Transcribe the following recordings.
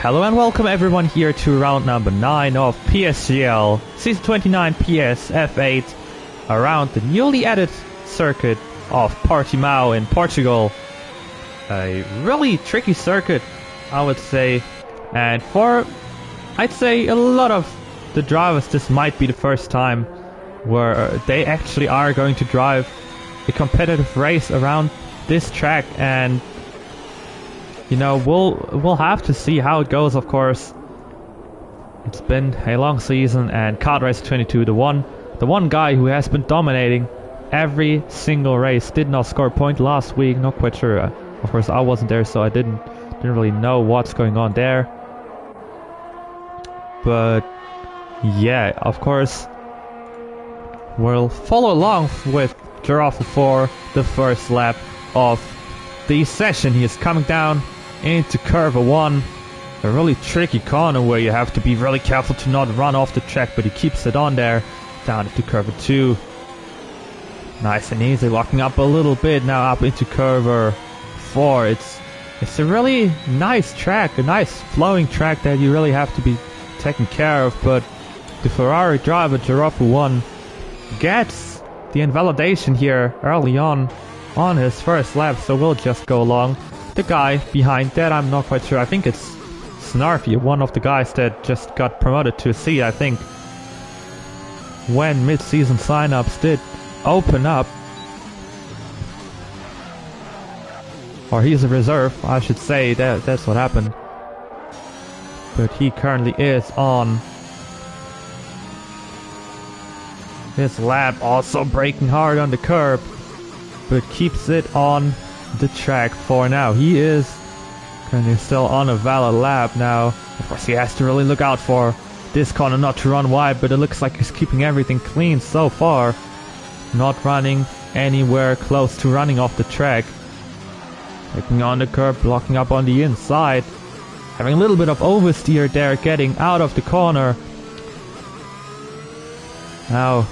Hello and welcome everyone here to round number 9 of PSGL Season 29 PS F8 around the newly added circuit of Portimao in Portugal. A really tricky circuit, I would say, and for, I'd say, a lot of the drivers this might be the first time where they actually are going to drive a competitive race around this track, and you know, we'll have to see how it goes, of course. It's been a long season, and Kart Race 22, the one guy who has been dominating every single race, did not score a point last week. Not quite sure. Of course, I wasn't there, so I didn't really know what's going on there. But yeah, of course, we'll follow along with Giraffe for the first lap of the session. He is coming down into curve 1, a really tricky corner where you have to be really careful to not run off the track, but he keeps it on there. Down into curve 2, nice and easy, walking up a little bit now up into curve 4. It's a really nice track, a nice flowing track that you really have to be taken care of, but the Ferrari driver Giraffe 1 gets the invalidation here early on his first lap, so we'll just go along. The guy behind that, I'm not quite sure, I think it's Snarfy, one of the guys that just got promoted to a C, I think, when mid-season sign-ups did open up. Or he's a reserve, I should say, that's what happened. But he currently is on his lap, also braking hard on the curb, but keeps it on the track for now. He is currently still on a valid lap now. Of course, he has to really look out for this corner not to run wide, but it looks like he's keeping everything clean so far. Not running anywhere close to running off the track. Taking on the curb, blocking up on the inside. Having a little bit of oversteer there, getting out of the corner. Now,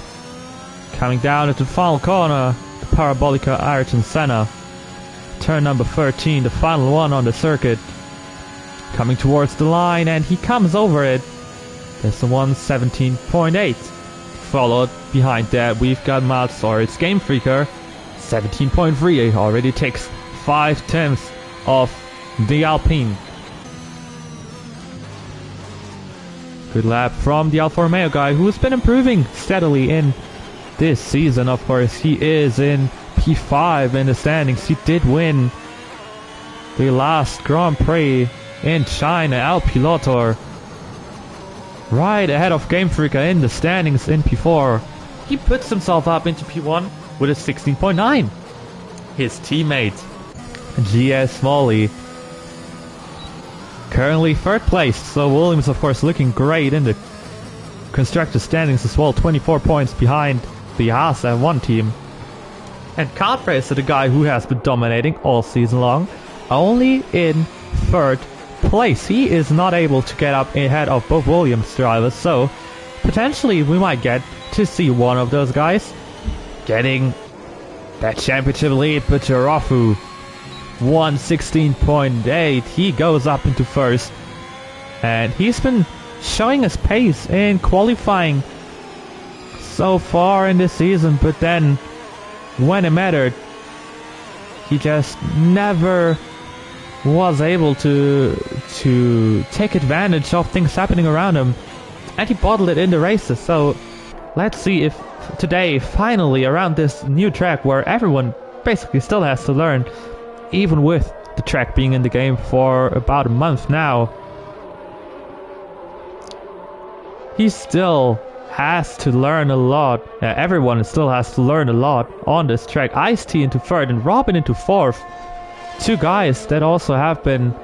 coming down into the final corner, the Parabolica Ayrton Senna. Turn number 13, the final one on the circuit. Coming towards the line, and he comes over it. There's the 1:17.8. Followed behind that, we've got Maltsor's Game Freaker, 17.3. He already takes 5/10 of the Alpine. Good lap from the Alfa Romeo guy, who's been improving steadily in this season. Of course, he is in P5 in the standings. He did win the last Grand Prix in China, El Piloto, right ahead of Game Freaker in the standings in P4. He puts himself up into P1 with a 16.9. His teammate GS Smalley currently third place, so Williams of course looking great in the constructor standings as well, 24 points behind the Haas F1 team. And Kart Racer, the guy who has been dominating all season long, only in third place. He is not able to get up ahead of both Williams drivers, so potentially we might get to see one of those guys getting that championship lead. But Giraffe 1:16.8, he goes up into first, and he's been showing his pace in qualifying so far in this season, but then when it mattered, he just never was able to take advantage of things happening around him, and he bottled it in the races. So let's see if today, finally, around this new track where everyone basically still has to learn, even with the track being in the game for about a month now, he still has to learn a lot. Everyone still has to learn a lot on this track. Ice-T into third and Robin into fourth. Two guys that also have been...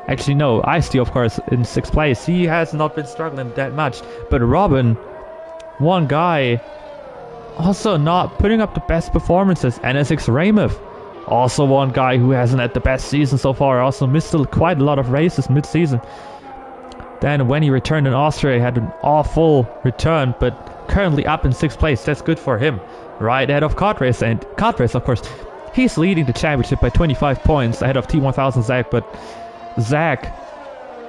Actually, no, Ice-T, of course, in sixth place. He has not been struggling that much. But Robin, one guy, also not putting up the best performances. NSX Raymouth, also one guy who hasn't had the best season so far. Also missed quite a lot of races mid-season. Then when he returned in Austria, he had an awful return, but currently up in sixth place. That's good for him. Right ahead of Kart Race, and Kart Race, of course, he's leading the championship by 25 points ahead of T1000 Zach, but Zach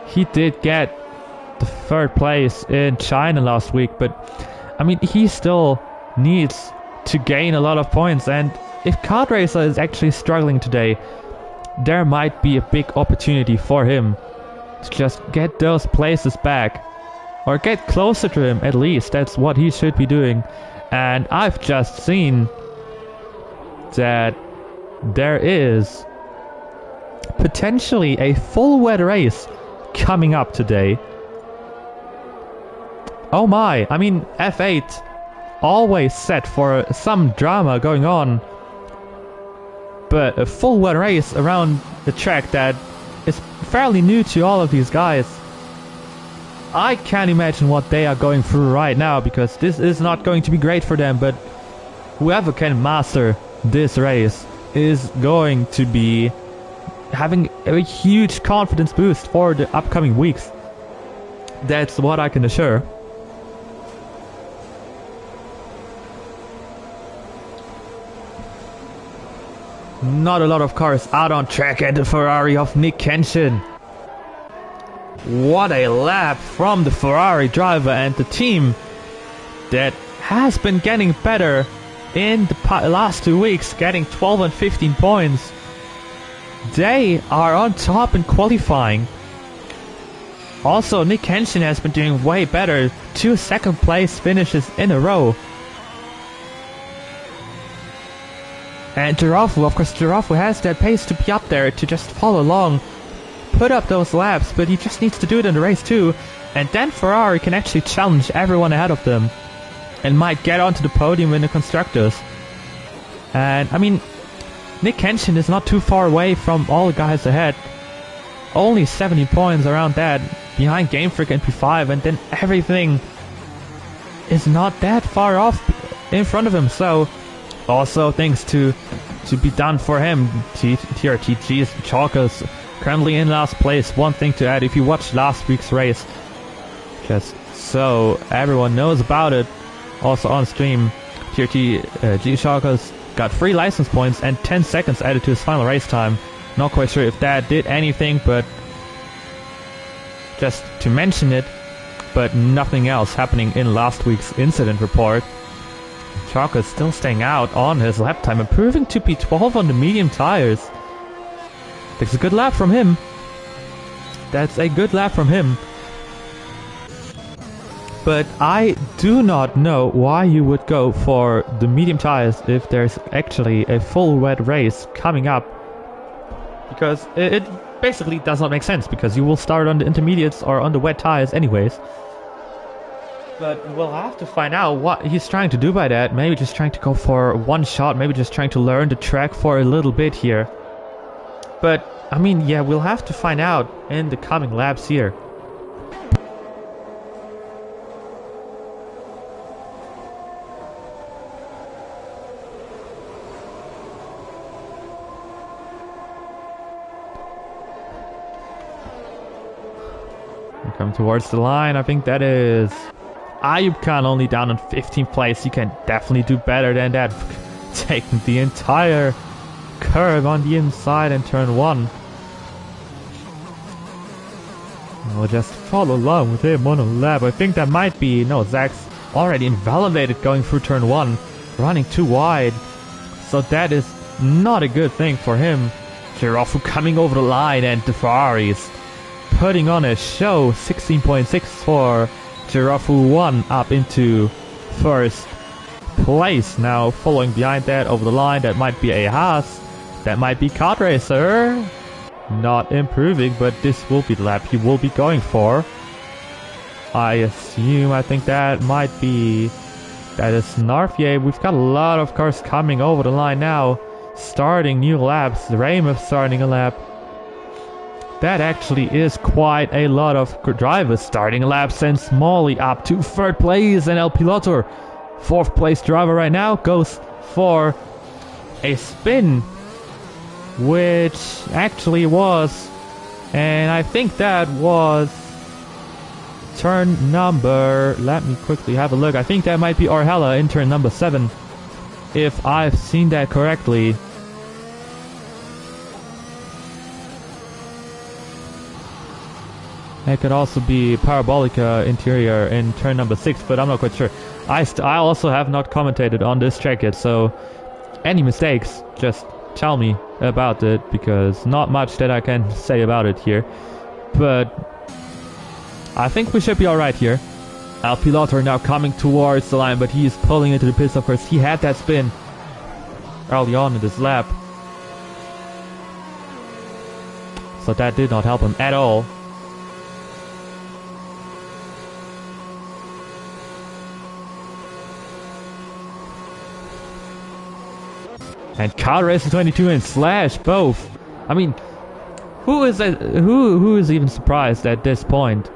he did get the third place in China last week, but I mean, he still needs to gain a lot of points, and if Kart Racer is actually struggling today, there might be a big opportunity for him to just get those places back, or get closer to him at least. That's what he should be doing. And I've just seen that there is potentially a full wet race coming up today. Oh my, I mean, F8 always set for some drama going on, but a full wet race around a track that is fairly new to all of these guys, I can't imagine what they are going through right now, because this is not going to be great for them. But whoever can master this race is going to be having a huge confidence boost for the upcoming weeks. That's what I can assure. Not a lot of cars out on track at the Ferrari of Nick Kenshin. What a lap from the Ferrari driver and the team that has been getting better in the last 2 weeks, getting 12 and 15 points. They are on top in qualifying. Also, Nick Kenshin has been doing way better. 2 second place finishes in a row. And Girafu, of course, Girafu has that pace to be up there, to just follow along, put up those laps, but he just needs to do it in the race too. And then Ferrari can actually challenge everyone ahead of them and might get onto the podium in the constructors. And I mean, Nick Kenshin is not too far away from all the guys ahead. Only 70 points around that, behind Game Freak and P5, and then everything is not that far off in front of him. So also things to be done for him. TRTG's Chalkers currently in last place. One thing to add, if you watched last week's race, just so everyone knows about it, also on stream, TRTG Chalkers got 3 license points and 10 seconds added to his final race time. Not quite sure if that did anything, but just to mention it. But nothing else happening in last week's incident report. Chalker is still staying out on his lap time, improving to P12 on the medium tires. That's a good lap from him. That's a good lap from him. But I do not know why you would go for the medium tires if there's actually a full wet race coming up. Because it basically does not make sense, because you will start on the intermediates or on the wet tires anyways. But we'll have to find out what he's trying to do by that. Maybe just trying to go for one shot, maybe just trying to learn the track for a little bit here. But, I mean, yeah, we'll have to find out in the coming laps here. Come towards the line. I think that is Ayub Khan, only down in 15th place. You can definitely do better than that. Taking the entire curve on the inside in turn 1. We'll just follow along with him on a lap. I think that might be... No, Zach's already invalidated going through turn 1. Running too wide. So that is not a good thing for him. Girafu coming over the line, and the Ferraris putting on a show. 16.6 for Girafu 1 up into first place. Now following behind that over the line, that might be a Haas. That might be Kart Racer. Not improving, but this will be the lap he will be going for. I assume, I think that might be... That is Narfier. We've got a lot of cars coming over the line now. Starting new laps. Raymond starting a lap. That actually is quite a lot of drivers starting laps, and Smalley up to 3rd place, and El Piloto, 4th place driver right now, goes for a spin, which actually was, and I think that was turn number, let me quickly have a look, I think that might be Orhella in turn number 7, if I've seen that correctly. It could also be Parabolica interior in turn number 6, but I'm not quite sure. I also have not commentated on this track yet, so any mistakes, just tell me about it, because not much that I can say about it here. But I think we should be alright here. Al Piloto now coming towards the line, but he is pulling into the pits, of course. He had that spin early on in this lap, so that did not help him at all. And Car Racer 22 and Slash both. I mean, who is even surprised at this point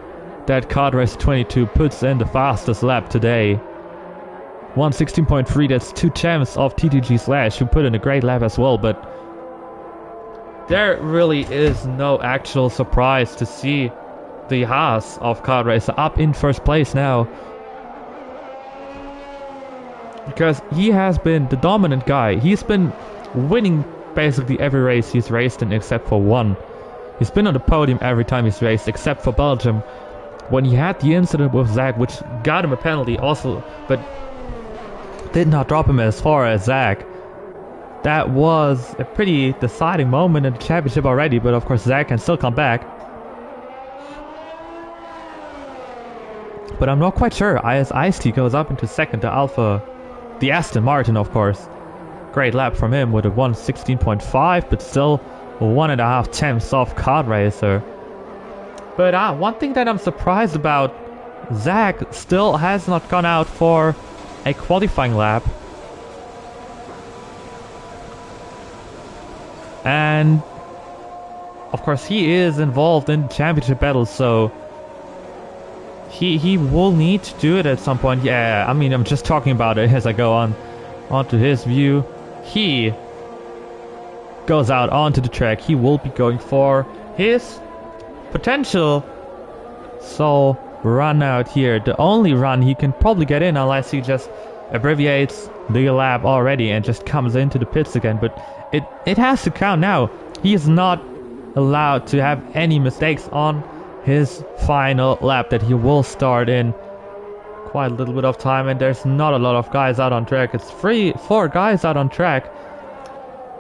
that Car Racer 22 puts in the fastest lap today? 1:16.3, that's 2 champs of TTG Slash, who put in a great lap as well, but there really is no actual surprise to see the Haas of Car Racer up in first place now. Because he has been the dominant guy. He's been winning basically every race he's raced in except for one. He's been on the podium every time he's raced except for Belgium, when he had the incident with Zach, which got him a penalty also, but did not drop him as far as Zach. That was a pretty deciding moment in the championship already, but of course Zach can still come back. But I'm not quite sure. As Ice-T goes up into second, the Aston Martin, of course. Great lap from him with a 1:16.5, but still 1.5 tenths off Kart Racer. But one thing that I'm surprised about, Zach still has not gone out for a qualifying lap. And of course he is involved in championship battles, so he will need to do it at some point. Yeah, I mean, I'm just talking about it as I go onto his view. He goes out onto the track. He will be going for his potential sole run out here. The only run he can probably get in, unless he just abbreviates the lap already and just comes into the pits again. But it has to count now. He is not allowed to have any mistakes on his final lap that he will start in quite a little bit of time, and there's not a lot of guys out on track. It's 4 guys out on track.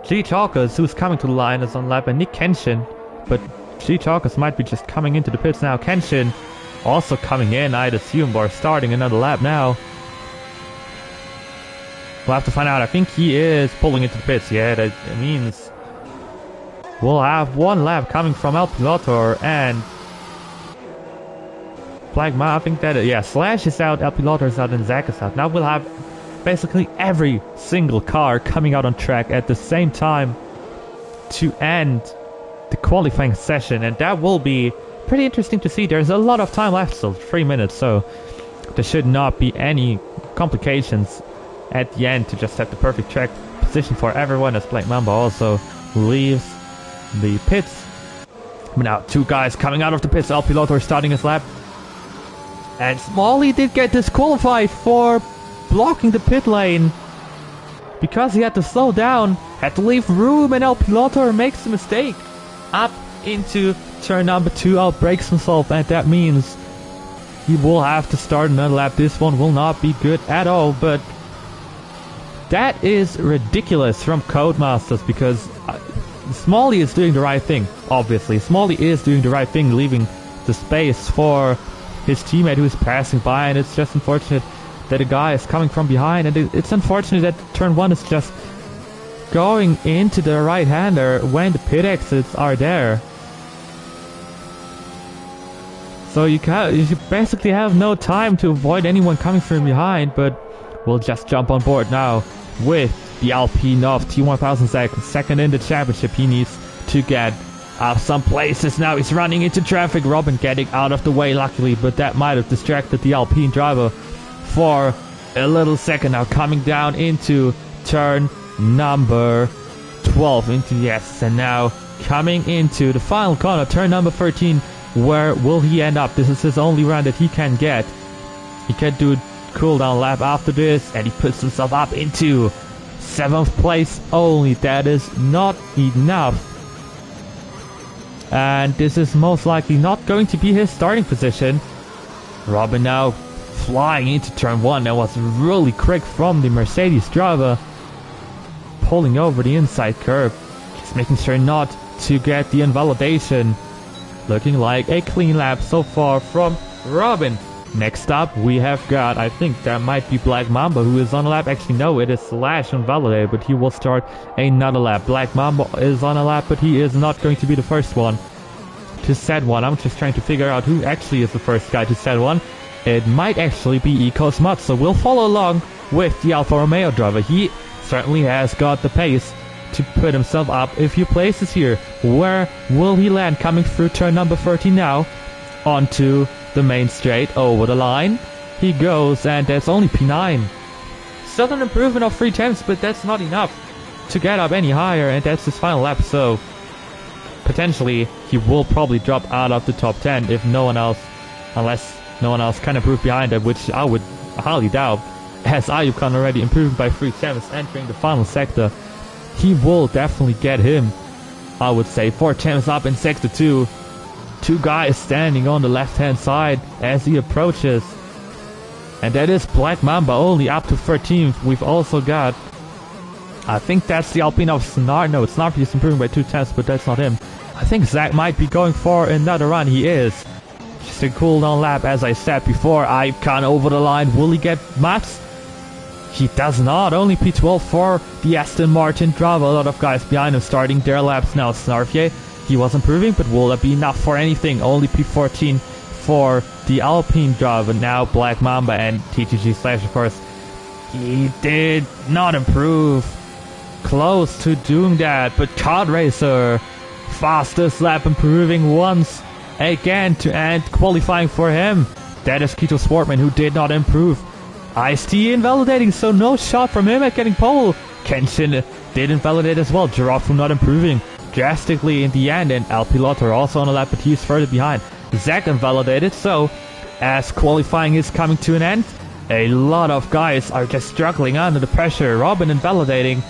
G Chalkers, who's coming to the line, is on lap, and Nick Kenshin, but G Chalkers might be just coming into the pits now. Kenshin also coming in, I'd assume, or starting another lap now. We'll have to find out. I think he is pulling into the pits. Yeah, that means we'll have 1 lap coming from El Piloto and Plagma. I think that, yeah, Slash is out, El Piloto is out, and Zach is out. Now we'll have basically every single car coming out on track at the same time to end the qualifying session, and that will be pretty interesting to see. There's a lot of time left, still 3 minutes, so there should not be any complications at the end to just have the perfect track position for everyone, as Black Mamba also leaves the pits. But now 2 guys coming out of the pits. El Piloto is starting his lap, and Smalley did get disqualified for blocking the pit lane because he had to slow down, had to leave room, and El Piloto makes a mistake up into turn number 2. Outbrakes himself, and that means he will have to start another lap. This one will not be good at all, but that is ridiculous from Codemasters, because Smalley is doing the right thing, obviously. Smalley is doing the right thing, leaving the space for his teammate who is passing by, and it's just unfortunate that a guy is coming from behind, and it's unfortunate that turn 1 is just going into the right-hander when the pit exits are there. So you basically have no time to avoid anyone coming from behind, but we'll just jump on board now with the Alpine of T1000 Zach, second in the championship. He needs to get up some places. Now he's running into traffic. Robin getting out of the way, luckily, but that might have distracted the Alpine driver for a little second. Now coming down into turn number 12 into the S, and now coming into the final corner, turn number 13. Where will he end up? This is his only run that he can get. He can do a cooldown lap after this, and he puts himself up into 7th place only. That is not enough And this is most likely not going to be his starting position. Robin now flying into turn 1. That was really quick from the Mercedes driver. Pulling over the inside curb. Just making sure not to get the invalidation. Looking like a clean lap so far from Robin. Next up we have got, I think that might be Black Mamba who is on a lap. Actually no, it is Slash invalidated, but he will start another lap. Black Mamba is on a lap, but he is not going to be the first one to set one. I'm just trying to figure out who actually is the first guy to set one. It might actually be Ecos Mud, so we'll follow along with the Alfa Romeo driver. He certainly has got the pace to put himself up a few places here. Where will he land coming through turn number 13 now? Onto the main straight, over the line he goes, and that's only P9. Still an improvement of 3 tenths, but that's not enough to get up any higher, and that's his final lap, so potentially he will probably drop out of the top 10 if no one else, unless no one else can improve behind it, which I would highly doubt, as Ayub Khan already improved by 3 tenths entering the final sector. He will definitely get him, I would say, 4 tenths up in sector 2. 2 guys standing on the left hand side as he approaches, and that is Black Mamba only up to 13th. We've also got, I think that's the Alpine of Snar. No, Snarpy is improving by 2 tenths, but that's not him. I think Zach might be going for another run. He is. Just a cool down lap, as I said before. Ayub Khan over the line. Will he get Max? He does not. Only P12 for the Aston Martin driver. A lot of guys behind him starting their laps now. Snarfier, he was improving, but will that be enough for anything? Only P14 for the Alpine driver. Now Black Mamba and TTG Slash, of course. He did not improve. Close to doing that, but Kart Racer, fastest lap, improving once again to end qualifying for him. That is Kito Sportman, who did not improve. Ice-T invalidating, so no shot from him at getting pole. Kenshin did invalidate as well. Giraffe not improving drastically in the end, and El Piloto also on a lap, but he's further behind. Zach invalidated, so as qualifying is coming to an end, a lot of guys are just struggling under the pressure. Robin invalidating.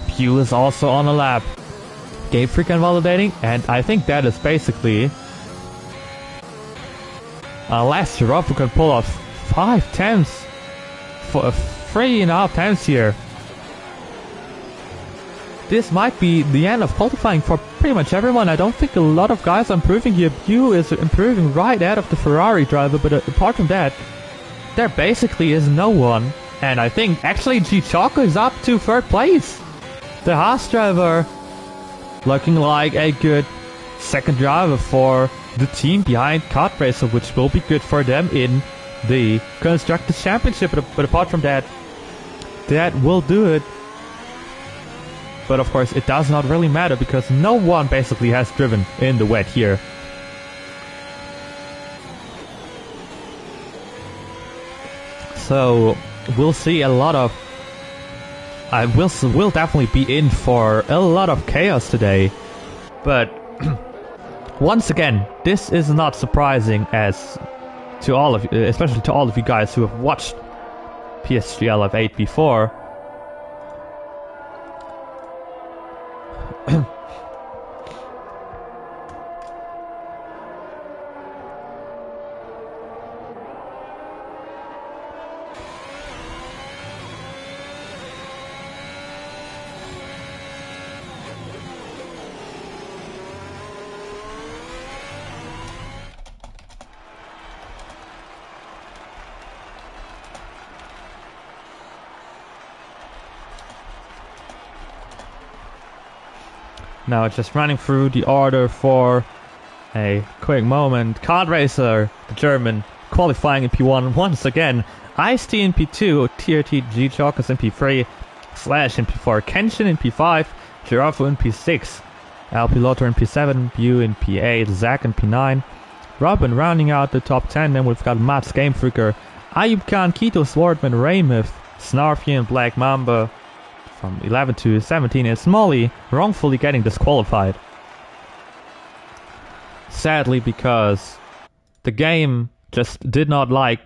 Pew is also on a lap. Game Freak invalidating, and I think that is basically, unless Giraffe can pull off 5 tenths for 3.5 tenths here, this might be the end of qualifying for pretty much everyone. I don't think a lot of guys are improving here. Pew is improving right out of the Ferrari driver, but apart from that, there basically is no one. And I think actually G Chalk is up to 3rd place. The Haas driver looking like a good second driver for the team behind Kart Racer, which will be good for them in the Constructors' Championship. But apart from that, that will do it. But of course it does not really matter, because no one basically has driven in the wet here. So we'll see a lot of, we'll definitely be in for a lot of chaos today. But once again, this is not surprising, as to all of you, especially to all of you guys who have watched PSGL F8 before. Now just running through the order for a quick moment. Kart Racer, the German, qualifying in P1 once again. Ice-T in P2, TRT G-Chalkers in P3, Slash in P4, Kenshin in P5, Giraffe in P6, El Piloto in P7, Bew in P8, Zach in P9, Robin rounding out the top 10. Then we've got Mats Gamefreaker, Ayub Khan, Kito Swordman, Raymith, Snarfy and Black Mamba from 11 to 17, and Smalley wrongfully getting disqualified. Sadly, because the game just did not like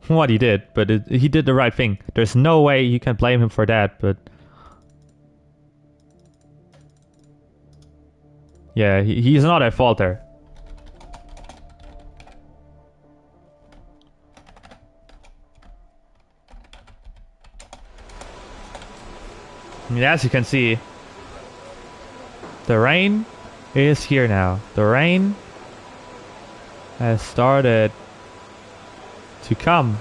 what he did, but he did the right thing. There's no way you can blame him for that, but Yeah, he's not at fault there. I mean, as you can see, the rain is here now. The rain has started to come.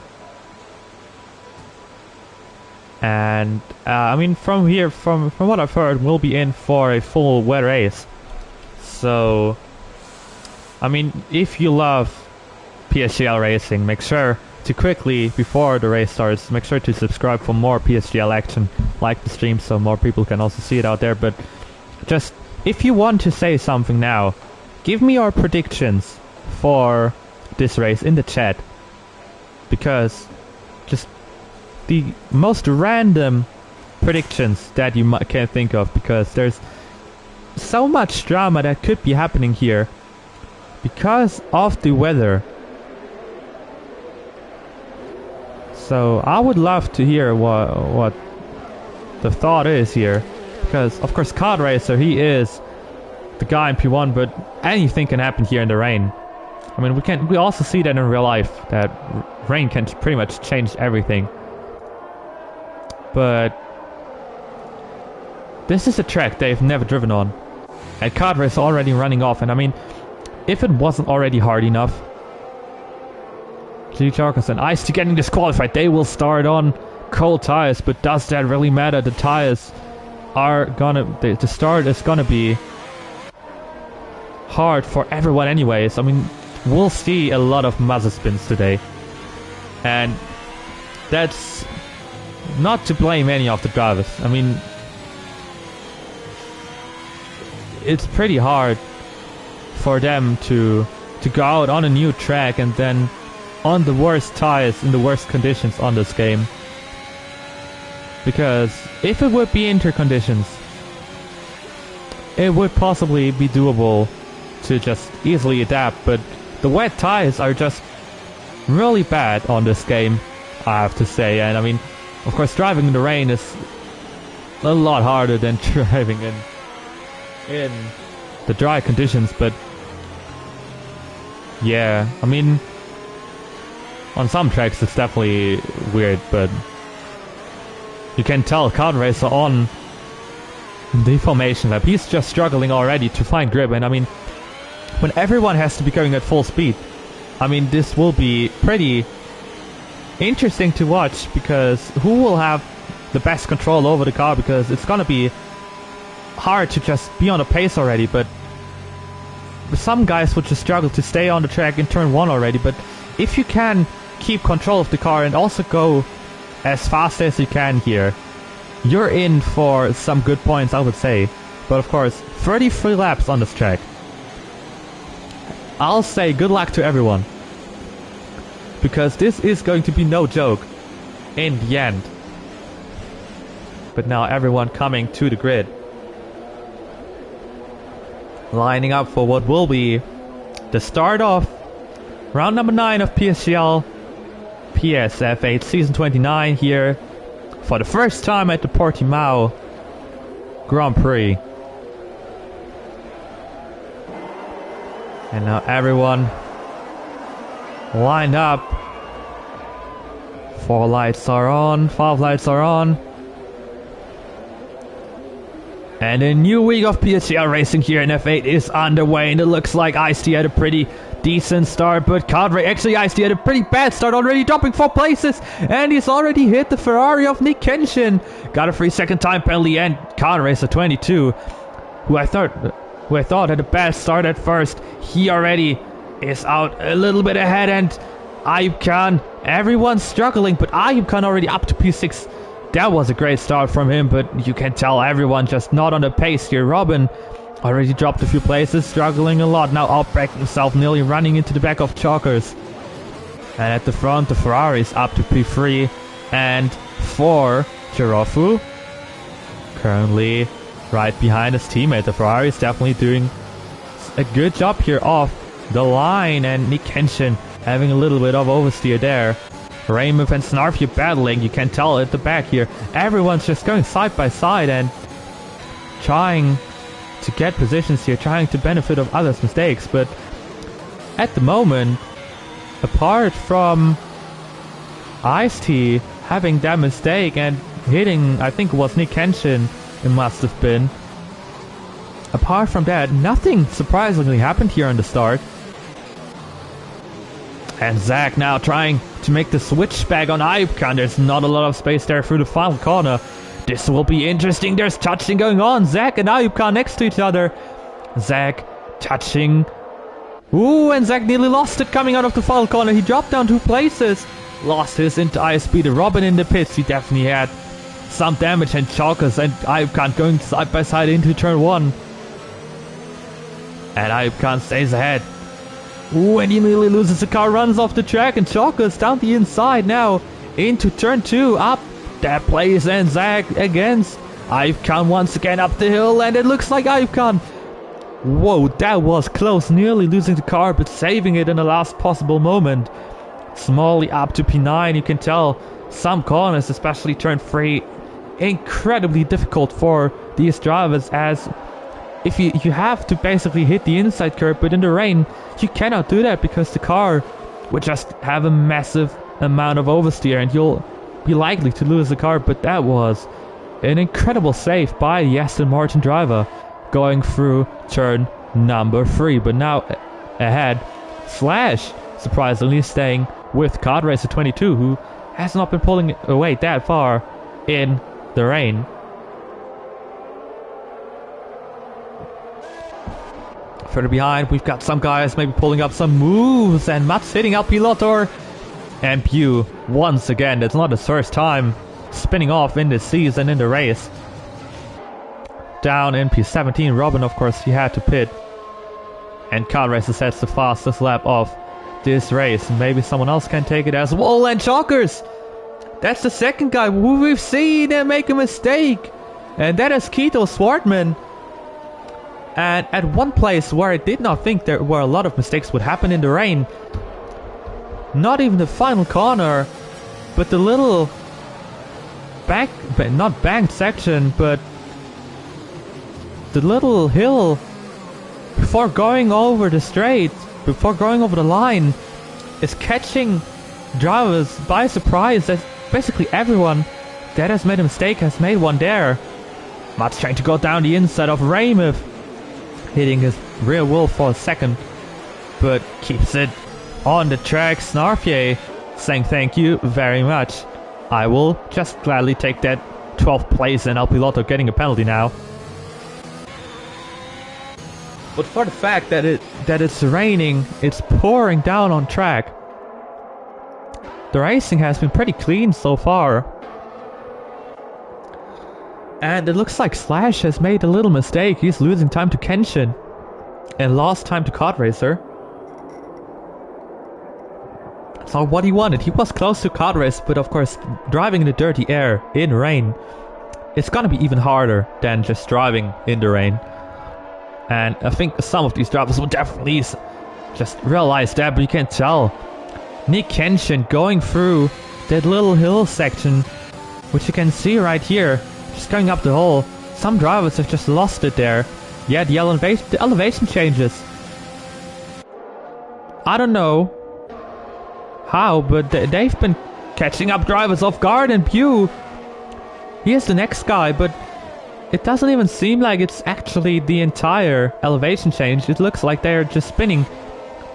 And I mean, from here, from what I've heard, we'll be in for a full wet race. So, I mean, if you love PSGL racing, make sure to quickly, before the race starts, make sure to subscribe for more PSGL action, like the stream so more people can also see it out there. But just, if you want to say something now, give me your predictions for this race in the chat. Because just the most random predictions that you can think of, because there's so much drama that could be happening here because of the weather. So I would love to hear what the thought is here, because of course Kart Racer, he is the guy in P1, but anything can happen here in the rain. I mean, we also see that in real life, that rain can pretty much change everything. But this is a track they've never driven on, and Kart Racer already running off. And I mean, if it wasn't already hard enough, G. Charkos and Ice to getting disqualified, they will start on cold tires. But does that really matter? The tires are gonna, the start is gonna be hard for everyone anyways. I mean, we'll see a lot of muzzle spins today, and that's not to blame any of the drivers. I mean, it's pretty hard for them to go out on a new track and then on the worst tires in the worst conditions on this game. Because if it would be inter conditions, it would possibly be doable to just easily adapt, but the wet tires are just really bad on this game, I have to say. And I mean, of course, driving in the rain is a lot harder than driving in the dry conditions. But yeah, I mean, on some tracks it's definitely weird, but you can tell Kart Racer on the formation lap, he's just struggling already to find grip. And I mean, when everyone has to be going at full speed, I mean, this will be pretty interesting to watch, because who will have the best control over the car, because it's gonna be hard to just be on a pace already. But some guys would just struggle to stay on the track in turn 1 already. But if you can keep control of the car and also go as fast as you can here, you're in for some good points, I would say. But of course, 33 laps on this track. I'll say good luck to everyone, because this is going to be no joke in the end. But now everyone coming to the grid, lining up for what will be the start of round number 9 of PSGL PSF8 Season 29 here for the first time at the Portimao Grand Prix. And now everyone lined up. 4 lights are on, 5 lights are on. And a new week of PSGL racing here in F8 is underway, and it looks like Ice-T had a pretty decent start, but actually Ice-T had a pretty bad start, already dropping 4 places, and he's already hit the Ferrari of Nick Kenshin. Got a 3-second time penalty, and Kart Racer 22, who I thought had a bad start at first, he already is out a little bit ahead. And Ayub Khan, everyone's struggling, but Ayub Khan already up to P6. That was a great start from him, but you can tell everyone just not on the pace here. Robin already dropped a few places, struggling a lot. Now Albrecht himself nearly running into the back of Chalkers. And at the front, the Ferrari is up to P3. And for Girofu, currently right behind his teammate. The Ferrari is definitely doing a good job here off the line, and Nick Kenshin having a little bit of oversteer there. Raymond and Snarfy battling, you can tell at the back here. Everyone's just going side by side and trying to get positions here, trying to benefit of others' mistakes. But at the moment, apart from Ice-T having that mistake and hitting, I think it was Nick Kenshin, it must have been. Apart from that, nothing surprisingly happened here on the start. And Zach now trying to make the switch back on Ayubkan. There's not a lot of space there through the final corner. This will be interesting. There's touching going on. Zach and Ayubkan next to each other. Zach touching. Ooh, and Zach nearly lost it coming out of the final corner. He dropped down 2 places. Lost his entire speed. Robin in the pits. He definitely had some damage. And Chalkers and Ayubkan going side by side into turn 1. And Ayubkan stays ahead. Ooh, and he nearly loses the car, runs off the track, and Chalkers down the inside now into turn 2, up that place, and Zach against Ayubkan once again up the hill, and it looks like Ayubkan. Whoa, that was close, nearly losing the car, but saving it in the last possible moment. Smallly up to P9, you can tell some corners, especially turn 3, incredibly difficult for these drivers, as if you have to basically hit the inside curb, but in the rain, you cannot do that because the car would just have a massive amount of oversteer and you'll be likely to lose the car. But that was an incredible save by the Aston Martin driver going through turn number 3. But now ahead, Slash surprisingly staying with Kart Racer 22, who has not been pulling away that far in the rain. Further behind, we've got some guys maybe pulling up some moves, and Mats hitting out Pilotor. And Pew, once again, that's not his first time spinning off in this season in the race. Down in P17, Robin, of course, he had to pit. And Kart Racer sets the fastest lap of this race. Maybe someone else can take it as well. And Chalkers! That's the second guy who we've seen him make a mistake. And that is Keto Swartman. And at one place where I did not think there were a lot of mistakes would happen in the rain, not even the final corner, but the little not banked section, but the little hill before going over the straight, before going over the line, is catching drivers by surprise. That basically everyone that has made a mistake has made one there. Mats trying to go down the inside of Raymond, hitting his rear wheel for a second, but keeps it on the track. Snarfier saying thank you very much. I will just gladly take that 12th place, and El Piloto getting a penalty now. But for the fact that it's raining, it's pouring down on track, the racing has been pretty clean so far. And it looks like Slash has made a little mistake. He's losing time to Kenshin and lost time to Kart Racer. So what he wanted, he was close to Kart Race, but of course driving in the dirty air in rain, it's gonna be even harder than just driving in the rain. And I think some of these drivers will definitely just realize that, but you can tell Nick Kenshin going through that little hill section, which you can see right here, just going up the hole. Some drivers have just lost it there. Yeah, the elevation changes. I don't know how, but they've been catching up drivers off guard, and Pew, he is the next guy, but it doesn't even seem like it's actually the entire elevation change. It looks like they're just spinning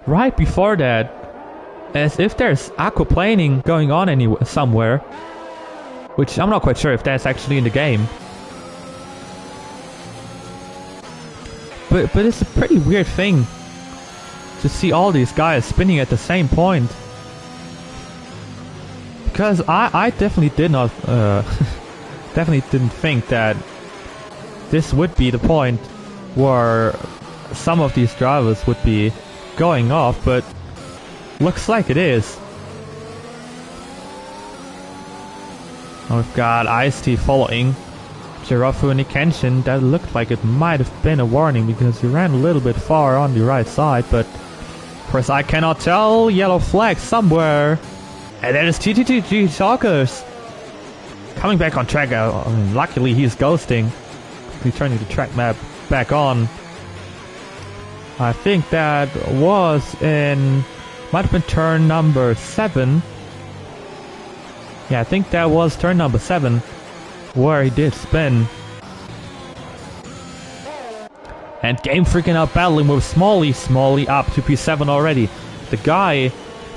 right before that, as if there's aquaplaning going on somewhere, which I'm not quite sure if that's actually in the game. But it's a pretty weird thing to see all these guys spinning at the same point. Because I definitely did not, definitely didn't think that this would be the point where some of these drivers would be going off, but looks like it is. We've got Ice-T following Jirafu and Kenshin. That looked like it might have been a warning because he ran a little bit far on the right side, but of course I cannot tell. Yellow flag somewhere. And that is TTTG Chalkers coming back on track. I mean, luckily he's ghosting, returning the track map back on. I think that was might have been turn number 7. Yeah, I think that was turn number 7 where he did spin. And Game Freak now battling with Smalley. Smalley up to P7 already. The guy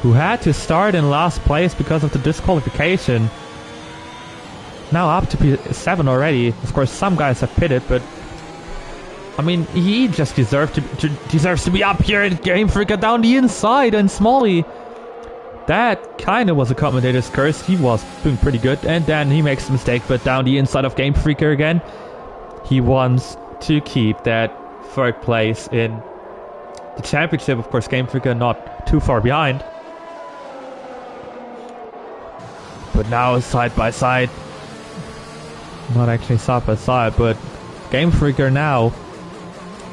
who had to start in last place because of the disqualification. Now up to P7 already. Of course, some guys have pitted, but I mean, he just deserves to be up here, and Game Freaker down the inside, and Smalley. That kind of was a commentator's curse. He was doing pretty good, and then he makes a mistake, but down the inside of Game Freaker again. He wants to keep that 3rd place in the championship. Of course, Game Freaker not too far behind. But now side by side. Not actually side by side, but Game Freaker now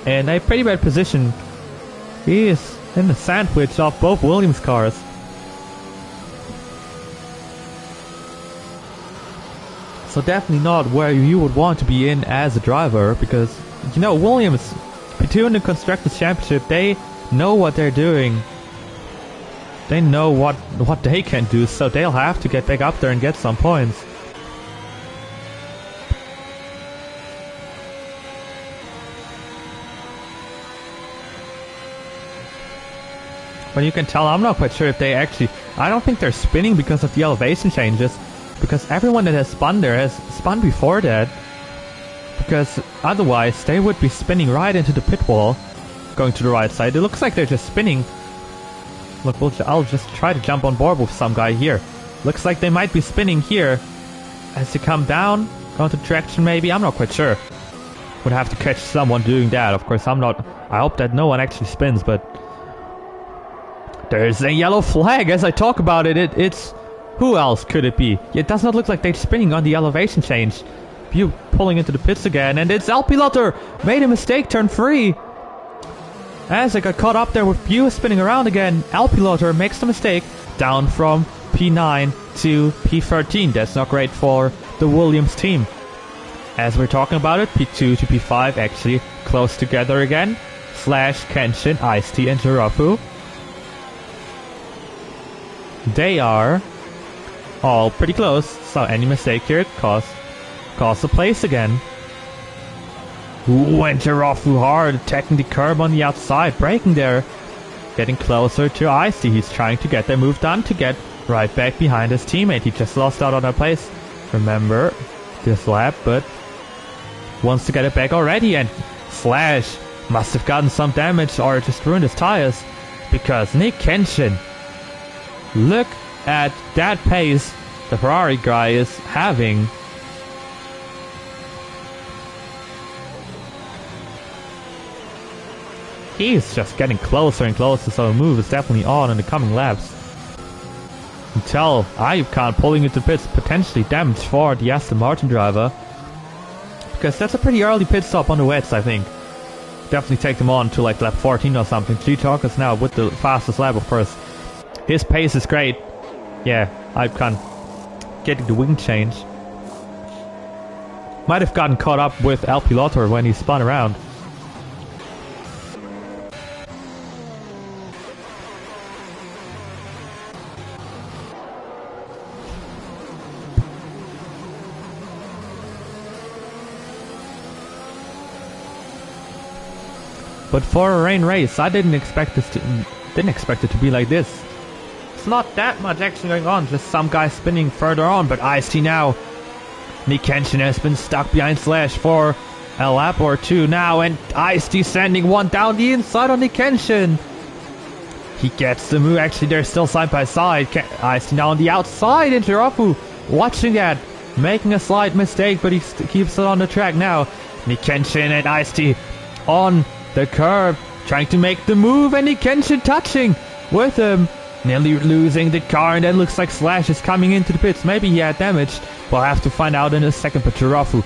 in a pretty bad position. He is in the sandwich of both Williams cars. So definitely not where you would want to be in as a driver, because, you know, Williams, P2 in the Constructors' Championship, they know what they're doing. They know what they can do, so they'll have to get back up there and get some points. But you can tell, I'm not quite sure if they actually... I don't think they're spinning because of the elevation changes. Because everyone that has spun there has spun before that. Because otherwise they would be spinning right into the pit wall. Going to the right side. It looks like they're just spinning. Look, I'll just try to jump on board with some guy here. Looks like they might be spinning here. As they come down, go into traction maybe. I'm not quite sure. Would have to catch someone doing that. Of course, I'm not... I hope that no one actually spins, but... There's a yellow flag as I talk about it. It's... Who else could it be? It does not look like they're spinning on the elevation change. Pew pulling into the pits again, and it's El Piloto! Made a mistake, turn 3! As I got caught up there with Pew spinning around again, El Piloto makes the mistake, down from P9 to P13. That's not great for the Williams team. As we're talking about it, P2 to P5 actually close together again. Flash, Kenshin, Ice-T, and Jirafu. They are all pretty close, so any mistake here costs the place again. Ooh, and Jirafu hard, attacking the curb on the outside, braking there. Getting closer to Ice-T. He's trying to get their move done to get right back behind his teammate. He just lost out on that place, remember, this lap, but wants to get it back already, and Flash must have gotten some damage or just ruined his tires, because Nick Kenshin, look at that pace the Ferrari guy is having. He's just getting closer and closer, so the move is definitely on in the coming laps. You can tell Ayub Khan pulling into pits, potentially damage for the Aston Martin driver. Because that's a pretty early pit stop on the wets, I think. Definitely take them on to like lap 14 or something. G-Talk is now with the fastest lap, of course. His pace is great. Yeah, Ayub Khan getting the wing change. Might have gotten caught up with El Piloto when he spun around. But for a rain race, I didn't expect it to be like this. It's not that much action going on, just some guy spinning further on, but Ice-T now. Nick Kenshin has been stuck behind Slash for a lap or two now, and Ice-T sending one down the inside on Nick Kenshin. He gets the move, actually they're still side by side. Ice-T now on the outside, and Jirafu watching that, making a slight mistake, but he keeps it on the track now. Nick Kenshin and Ice-T on the curb, trying to make the move, and Nick Kenshin touching with him. Nearly losing the car, and then looks like Slash is coming into the pits. Maybe he had damage. We'll have to find out in a second, but Jirafu,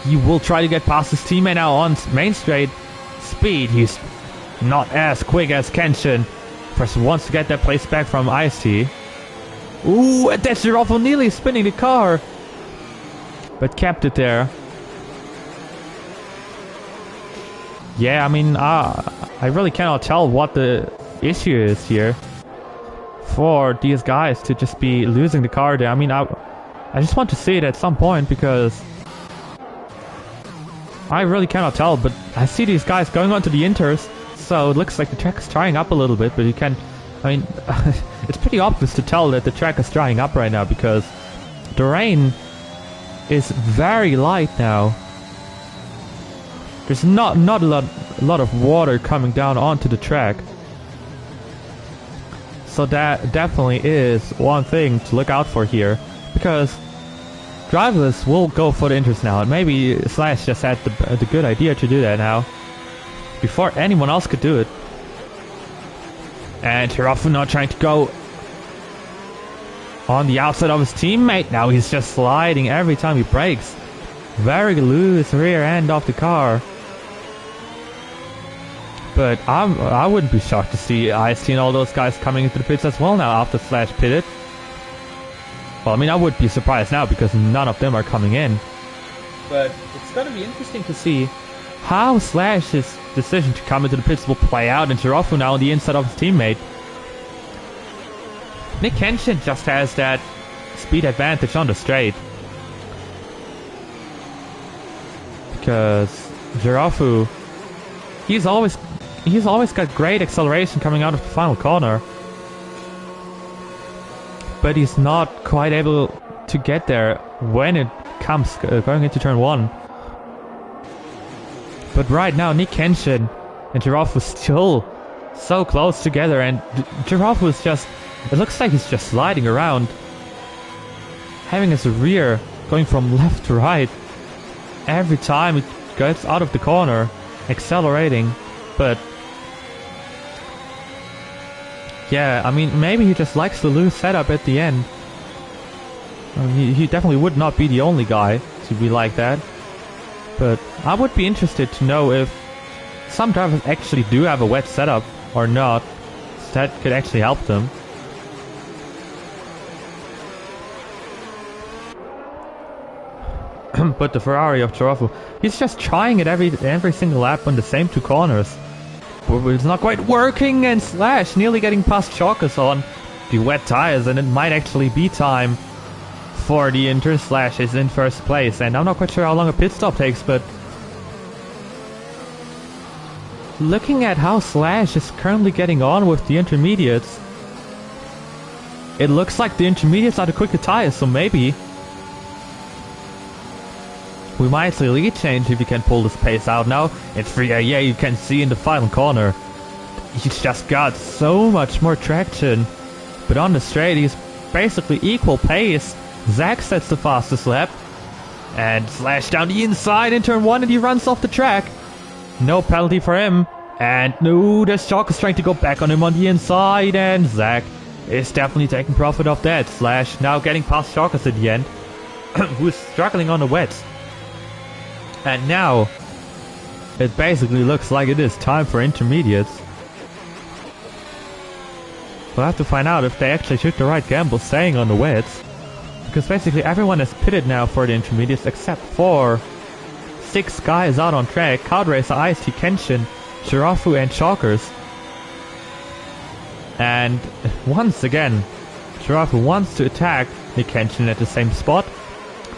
he will try to get past his teammate now on main straight speed. He's not as quick as Kenshin. First wants to get that place back from Ice-T. Ooh, and that's Jirafu nearly spinning the car, but kept it there. Yeah, I mean, I really cannot tell what the issue is here for these guys to just be losing the car there. I mean, I just want to see it at some point because I really cannot tell, but I see these guys going onto the inters, so it looks like the track is drying up a little bit, but you can, I mean, it's pretty obvious to tell that the track is drying up right now because the rain is very light now. There's not a lot of water coming down onto the track. So that definitely is one thing to look out for here, because drivers will go for the inters now, and maybe Slash just had the good idea to do that now, before anyone else could do it. And Hirafu now trying to go on the outside of his teammate. Now he's just sliding every time he brakes. Very loose rear end of the car. But I wouldn't be shocked to see IST and all those guys coming into the pits as well now after Slash pitted. Well, I mean, I would be surprised now because none of them are coming in. But it's going to be interesting to see how Slash's decision to come into the pits will play out, and Hirafu now on the inside of his teammate. Nick Kenshin just has that speed advantage on the straight. Because Hirafu, he's always got great acceleration coming out of the final corner. But he's not quite able to get there when it comes going into turn 1. But right now, Nick Kenshin and Hirafu still so close together, and Hirafu is just, it looks like he's just sliding around, having his rear going from left to right every time it gets out of the corner, accelerating. But yeah, I mean, maybe he just likes the loose setup at the end. He definitely would not be the only guy to be like that. But I would be interested to know if some drivers actually do have a wet setup or not. That could actually help them. But the Ferrari of Hirafu, he's just trying it every single lap on the same 2 corners. But it's not quite working, and Slash nearly getting past Chalkers on the wet tires, and it might actually be time for the Inter. Slash is in first place, and I'm not quite sure how long a pit stop takes, but looking at how Slash is currently getting on with the intermediates, it looks like the intermediates are the quicker tires, so maybe we might see a lead change if he can pull this pace out now. It's free, yeah, you can see in the final corner, he's just got so much more traction. But on the straight, he's basically equal pace. Zach sets the fastest lap. And Slash down the inside in turn 1, and he runs off the track. No penalty for him. And no, there's Chalkers trying to go back on him on the inside, and Zach is definitely taking profit of that. Slash now getting past Chalkers at the end, who's struggling on the wets. And now, it basically looks like it is time for intermediates. We'll have to find out if they actually took the right gamble staying on the wets. Because basically everyone is pitted now for the intermediates except for 6 guys out on track. Cloud Racer, IST, Kenshin, Hirafu and Chalkers. And once again, Hirafu wants to attack Nick Kenshin at the same spot.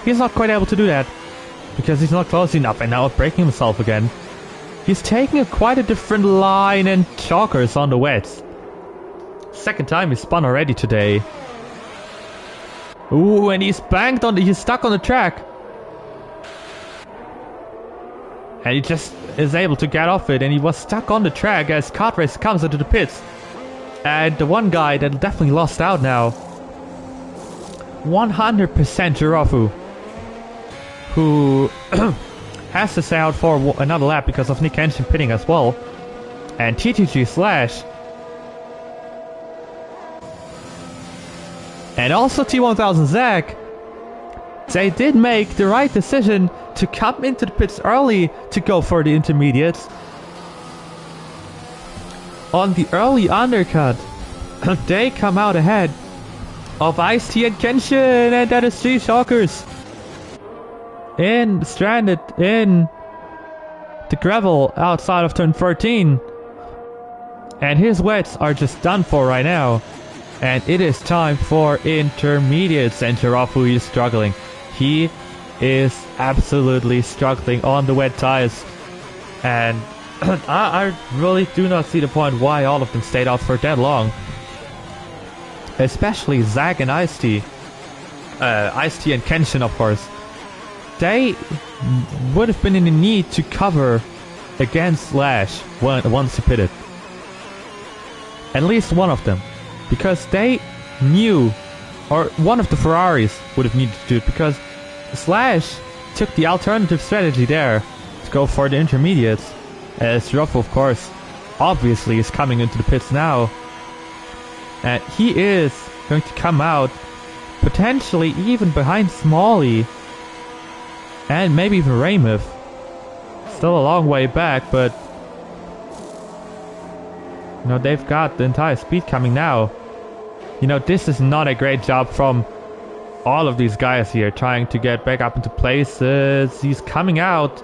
He's not quite able to do that because he's not close enough, and now breaking himself again. He's taking quite a different line, and Chalkers on the wets. Second time he spun already today. Ooh, and he's stuck on the track. And he just is able to get off it, and he was stuck on the track as Kart Race comes into the pits. And the one guy that definitely lost out now, 100% Hirafu, who has to stay out for another lap because of Nick Kenshin pitting as well. And TTG Slash. And also T1000 Zach. They did make the right decision to come into the pits early to go for the intermediates. On the early undercut, they come out ahead of Ice-T and Kenshin, and that is G Chalkers stranded in the gravel outside of turn 13. And his wets are just done for right now. And it is time for intermediates, and Girafu is struggling. He is absolutely struggling on the wet tires. And I really do not see the point why all of them stayed out for that long. Especially Zach and Ice-T. Ice-T and Kenshin, of course. They would have been in the need to cover against Slash once he pitted. At least one of them. Because they knew, or one of the Ferraris would have needed to do it, because Slash took the alternative strategy there to go for the intermediates. As Ruffle, of course, obviously is coming into the pits now. And he is going to come out potentially even behind Smalley. And maybe even Raymith. Still a long way back, but you know, they've got the entire speed coming now. You know, this is not a great job from all of these guys here, trying to get back up into places. He's coming out.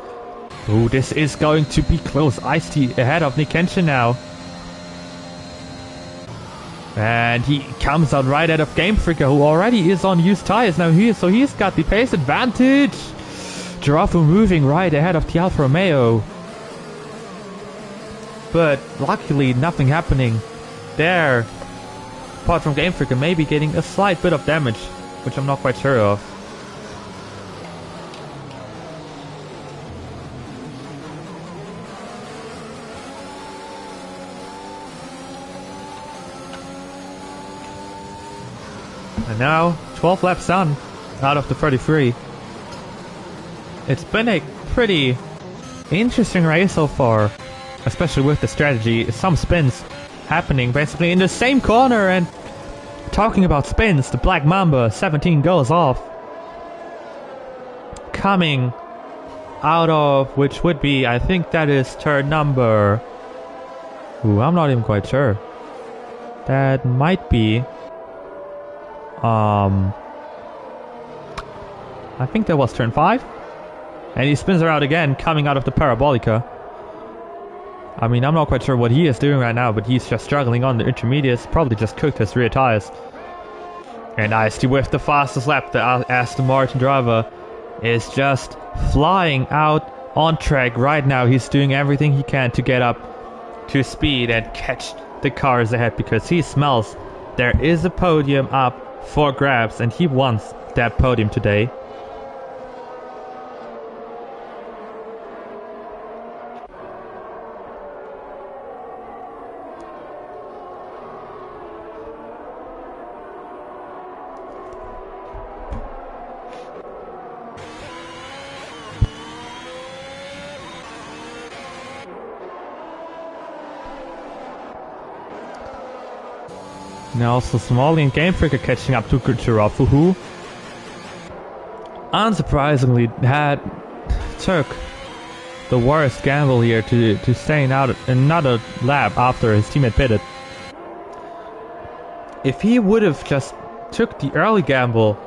Ooh, this is going to be close. Ice-T ahead of Nick Kenshin now. And he comes out right out of Game Freaker, who already is on used tires now here, so he's got the pace advantage. Girafu moving right ahead of the Alfa Romeo. But luckily nothing happening there. Apart from Game Freaker maybe getting a slight bit of damage, which I'm not quite sure of. And now 12 laps done out of the 33. It's been a pretty interesting race so far, especially with the strategy. Some spins happening basically in the same corner, and talking about spins, the Black Mamba 17 goes off. Coming out of, which would be, I think that is turn number... Ooh, I'm not even quite sure. That might be... I think that was turn 5. And he spins around again, coming out of the Parabolica. I mean, I'm not quite sure what he is doing right now, but he's just struggling on the intermediates. Probably just cooked his rear tires. And Ice-T with the fastest lap. The Aston Martin driver is just flying out on track right now. He's doing everything he can to get up to speed and catch the cars ahead, because he smells there is a podium up for grabs, and he wants that podium today. Now also Smalley and Game Freaker catching up to Girafu, who unsurprisingly took the worst gamble here to staying out another lap after his teammate pitted. If he would have just took the early gamble,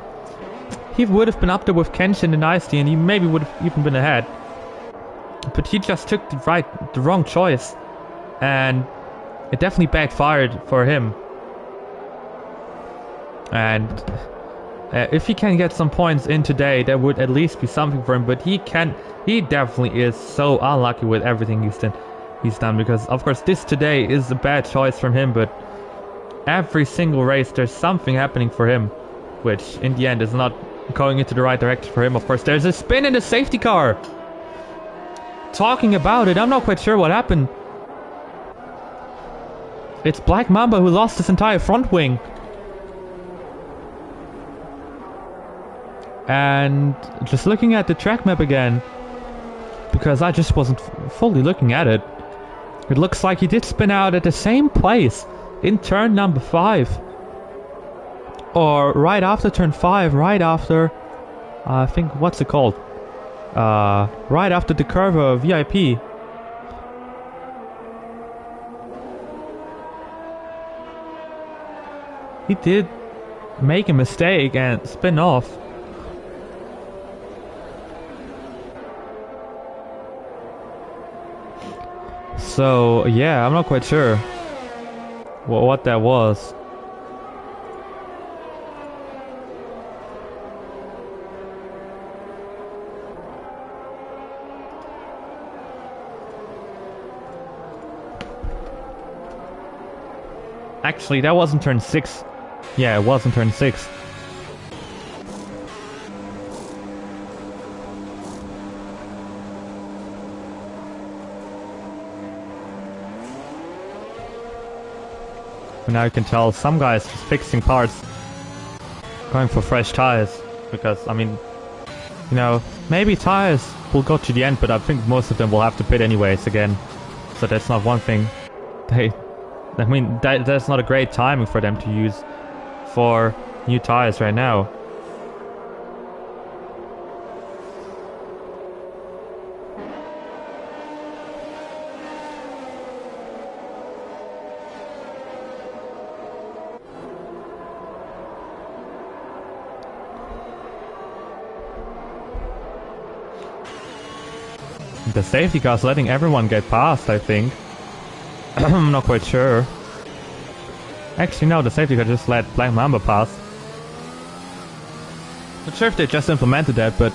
he would have been up there with Kenshin and Ice-T, and he maybe would have even been ahead. But he just took the wrong choice, and it definitely backfired for him. And if he can get some points in today, that would at least be something for him. But he definitely is so unlucky with everything he's done, because of course this today is a bad choice from him, but every single race there's something happening for him, which in the end is not going into the right direction for him. Of course there's a spin in the safety car. Talking about it, I'm not quite sure what happened. It's Black Mamba who lost his entire front wing. And just looking at the track map again, because I just wasn't fully looking at it, it looks like he did spin out at the same place in turn number 5. Or right after turn 5, right after, I think, what's it called? Right after the curve VIP. He did make a mistake and spin off. So yeah, I'm not quite sure what that was. Actually, that wasn't turn 6. Yeah, it wasn't turn 6. And now you can tell some guys just fixing parts, going for fresh tires. Because, I mean, you know, maybe tires will go to the end, but I think most of them will have to pit anyways again. So that's not one thing. That's not a great timing for them to use for new tires right now. The safety car's letting everyone get past, I think. I'm not quite sure. Actually, no, the safety car just let Black Mamba pass. Not sure if they just implemented that, but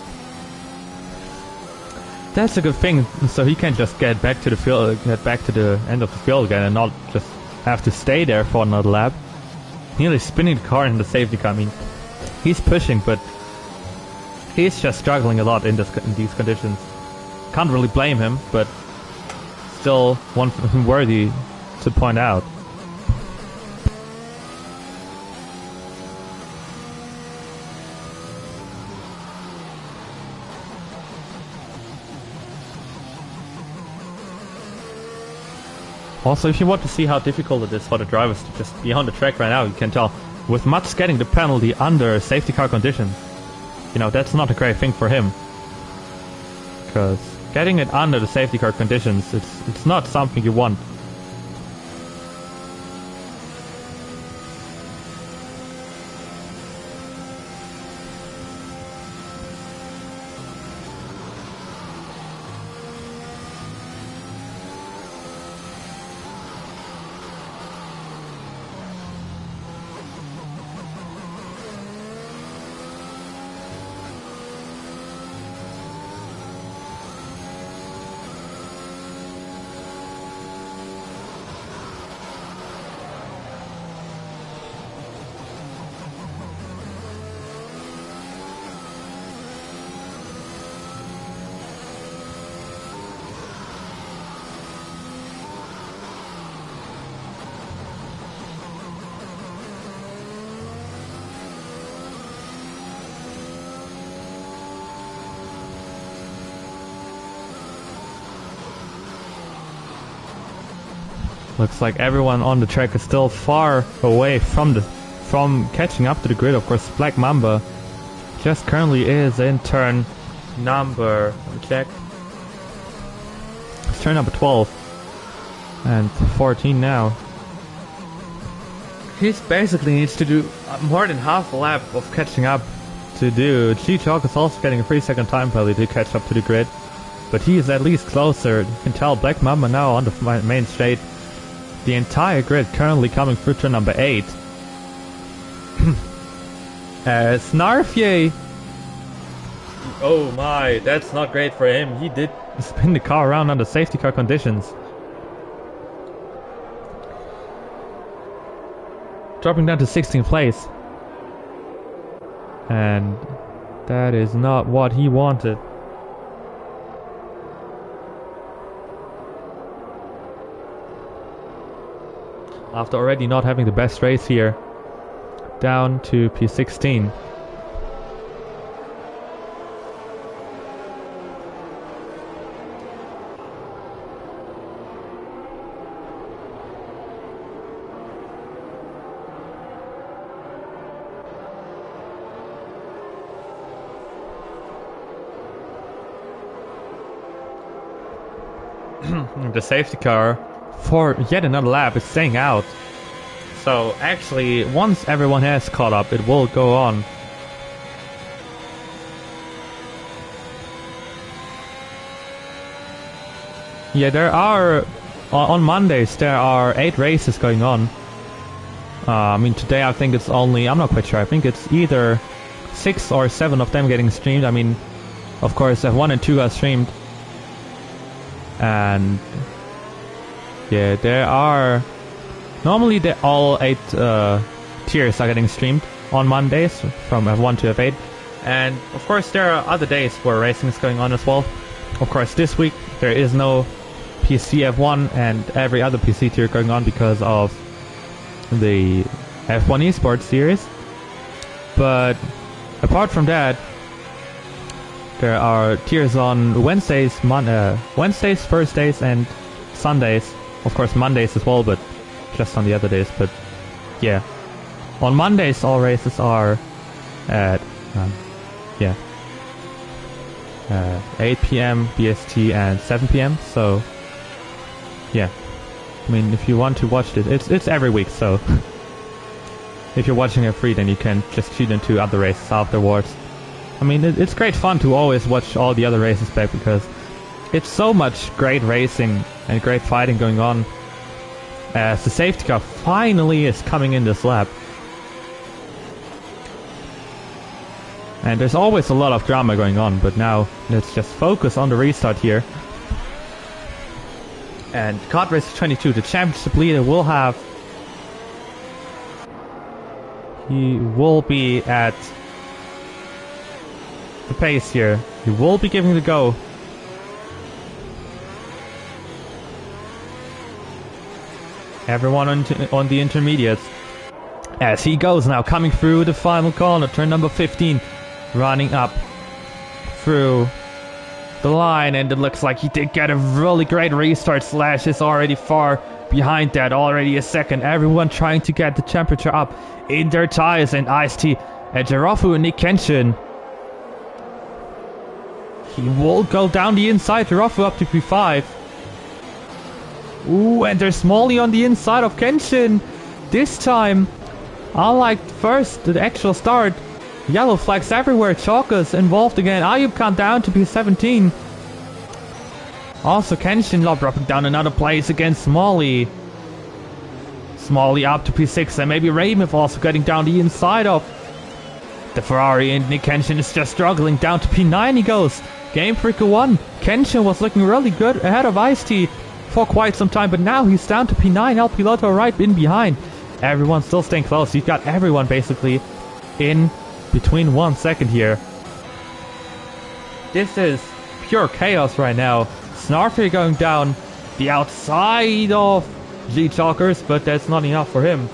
that's a good thing. So he can just get back to the field, get back to the end of the field again, and not just have to stay there for another lap. Nearly spinning the car in the safety car. I mean, he's pushing, but he's just struggling a lot in these conditions. Can't really blame him, but still one worthy to point out. Also, if you want to see how difficult it is for the drivers to just be on the track right now, you can tell with Mats getting the penalty under safety car conditions. You know, that's not a great thing for him. Because getting it under the safety car conditions, it's not something you want. Looks like everyone on the track is still far away from catching up to the grid. Of course, Black Mamba just currently is in turn number, let me check. It's turn number 12 and 14 now. He basically needs to do more than half a lap of catching up to do. G-Chalk is also getting a 3-second time penalty to catch up to the grid, but he is at least closer. You can tell Black Mamba now on the main straight. The entire grid currently coming through turn number 8. Snarfier. Oh my, that's not great for him. He did spin the car around under safety car conditions. Dropping down to 16th place. And that is not what he wanted. After already not having the best race here, down to P16. The safety car for yet another lap is staying out. So actually, once everyone has caught up, it will go on. Yeah, there are on Mondays there are 8 races going on. I mean, today I think it's only, I'm not quite sure, I think it's either 6 or 7 of them getting streamed. I mean, of course F1 and 2 got streamed. And yeah, there are, normally all 8 tiers are getting streamed on Mondays from F1 to F8. And of course there are other days where racing is going on as well. Of course this week there is no PC F1 and every other PC tier going on because of the F1 esports series. But apart from that, there are tiers on Wednesdays, Wednesdays, Thursdays and Sundays. Of course Mondays as well, but just on the other days. But yeah, on Mondays all races are at 8 p.m. BST and 7 p.m. So yeah, I mean, if you want to watch this, it's every week, so if you're watching it free, then you can just tune into other races afterwards. I mean, it's great fun to always watch all the other races back because it's so much great racing and great fighting going on as the safety car finally is coming in this lap. And there's always a lot of drama going on, but now let's just focus on the restart here. And Kart Racer 22, the championship leader, will have... He will be at the pace here. He will be giving the go. Everyone on the intermediates. As he goes now, coming through the final corner, turn number 15. Running up through the line, and it looks like he did get a really great restart. Slash is already far behind that, already a second. Everyone trying to get the temperature up in their tires, and Ice-T and Jirafu and Nick Kenshin. He will go down the inside, Jirafu up to P5. Ooh, and there's Molly on the inside of Kenshin. This time, unlike first, the actual start, yellow flags everywhere. Chalkers involved again. Ayub come down to P17. Also Kenshin dropping down another place against Smalley. Smalley up to P6, and maybe Raymond also getting down the inside of the Ferrari, and Nick Kenshin is just struggling. Down to P9 he goes. Game Freaker 1. Kenshin was looking really good ahead of Ice-T for quite some time, but now he's down to P9. El Piloto right in behind. Everyone's still staying close. You've got everyone basically in between 1 second here. This is pure chaos right now. Snarfy going down the outside of G-Chalkers, but that's not enough for him.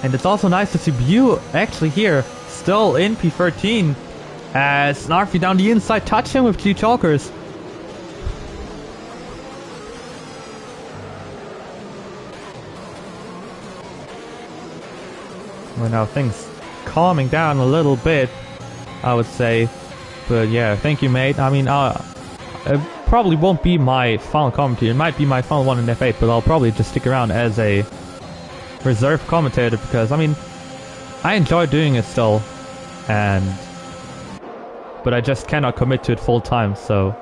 And it's also nice to see Bu actually here, still in P13, as Snarfy down the inside touch him with G-Chalkers. Well, now things calming down a little bit, I would say. But yeah, thank you, mate. I mean, it probably won't be my final commentary. It might be my final one in F8, but I'll probably just stick around as a reserve commentator because, I mean, I enjoy doing it still, but I just cannot commit to it full time, so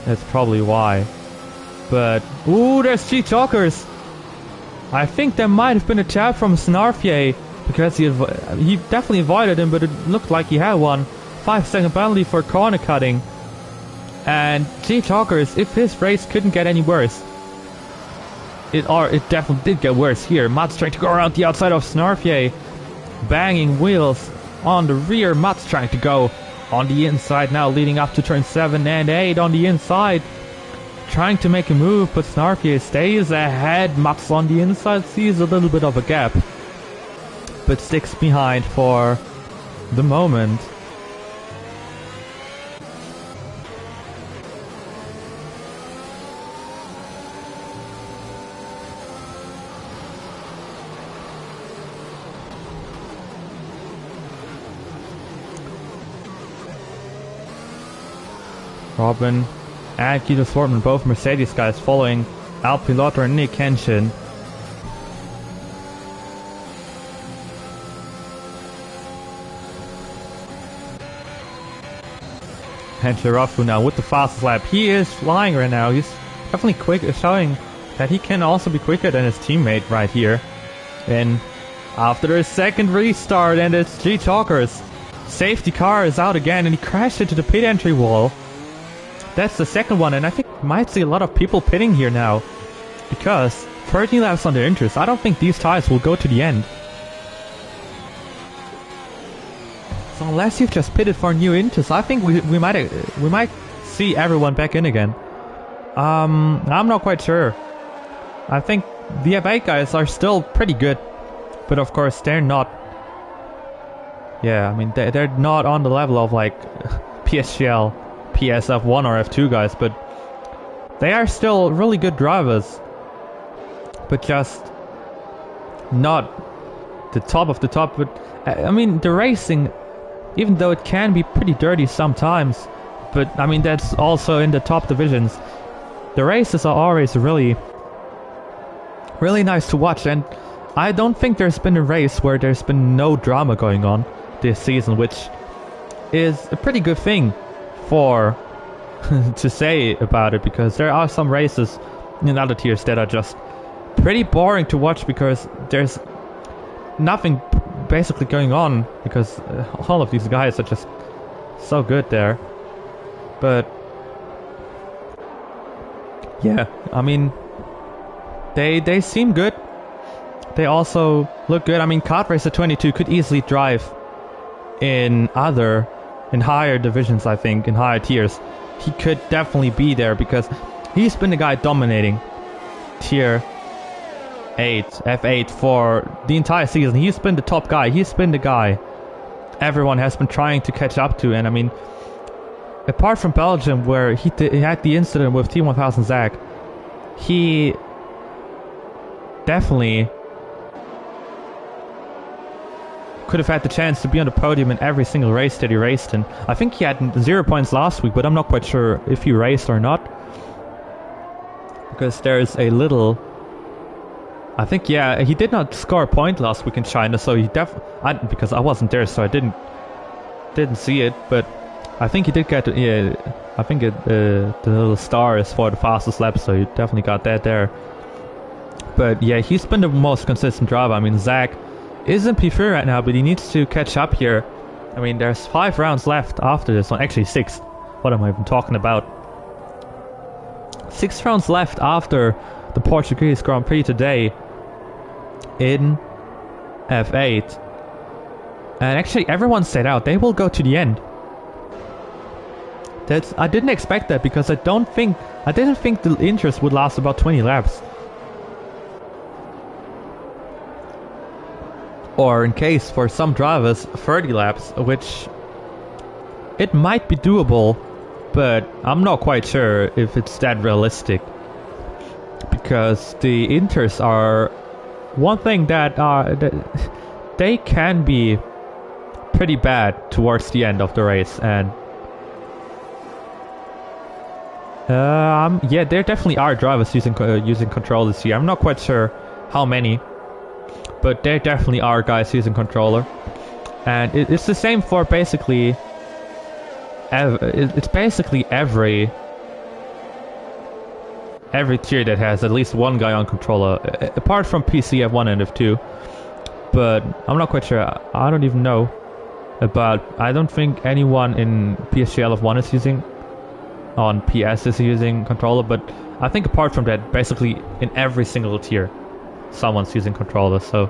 that's probably why. But ooh, there's G-Chalkers. I think there might have been a tap from Snarfie because he definitely avoided him, but it looked like he had one. 5-second penalty for corner cutting. And G-Chalkers, if his race couldn't get any worse, it definitely did get worse here. Mats trying to go around the outside of Snarfie, banging wheels on the rear. Mats trying to go on the inside now, leading up to turn 7 and 8 on the inside. Trying to make a move, but Snarfie stays ahead. Mats on the inside sees a little bit of a gap, but sticks behind for the moment. Robin and Guido Swartman, both Mercedes guys, following Al Piloto and Nick Kenshin. And Giraffe now with the fastest lap. He is flying right now. He's definitely quick, showing that he can also be quicker than his teammate right here. And after a second restart, and it's G Talkers. Safety car is out again, and he crashed into the pit entry wall. That's the second one, and I think we might see a lot of people pitting here now. Because 13 laps on their interest. I don't think these tires will go to the end. So unless you've just pitted for new interest, I think we might see everyone back in again. I'm not quite sure. I think the F8 guys are still pretty good, but of course they're not. Yeah, I mean they're not on the level of like PSGL, PSF1 or F2 guys, but they are still really good drivers, but just not the top of the top. But I mean the racing, even though it can be pretty dirty sometimes, but I mean that's also in the top divisions. The races are always really nice to watch, and I don't think there's been a race where there's been no drama going on this season, which is a pretty good thing for to say about it, because there are some races in other tiers that are just pretty boring to watch because there's nothing basically going on, because all of these guys are just so good there. But yeah, I mean they seem good. They also look good. I mean, Kart Racer 22 could easily drive in higher divisions, I think, in higher tiers. He could definitely be there because he's been the guy dominating tier 8, F8 for the entire season. He's been the top guy. He's been the guy everyone has been trying to catch up to. And I mean, apart from Belgium, where he had the incident with T1000 Zach, he definitely could have had the chance to be on the podium in every single race that he raced in. I think he had 0 points last week, but I'm not quite sure if he raced or not, because there's a little... I think, yeah, he did not score a point last week in China, so he because I wasn't there, so I didn't see it, but I think he did get... Yeah, I think the little star is for the fastest lap, so he definitely got that there. But yeah, he's been the most consistent driver. I mean, Zach is in P3 right now, but he needs to catch up here. I mean, there's 5 rounds left after this one. Actually, 6. What am I even talking about? 6 rounds left after the Portuguese Grand Prix today in F8. And actually, everyone stayed out. They will go to the end. I didn't expect that, because I didn't think the interest would last about 20 laps. Or in case for some drivers 30 laps, which it might be doable, but I'm not quite sure if it's that realistic, because the inters are one thing that they can be pretty bad towards the end of the race. And yeah, there definitely are drivers using controllers here. I'm not quite sure how many, but there definitely are guys using controller, and it's the same for basically it's basically every tier that has at least one guy on controller, apart from PC F1 and F2. But I'm not quite sure. I don't even know about... I don't think anyone in PSGL F1 is using... on PS is using controller, but I think apart from that, basically in every single tier someone's using controller. So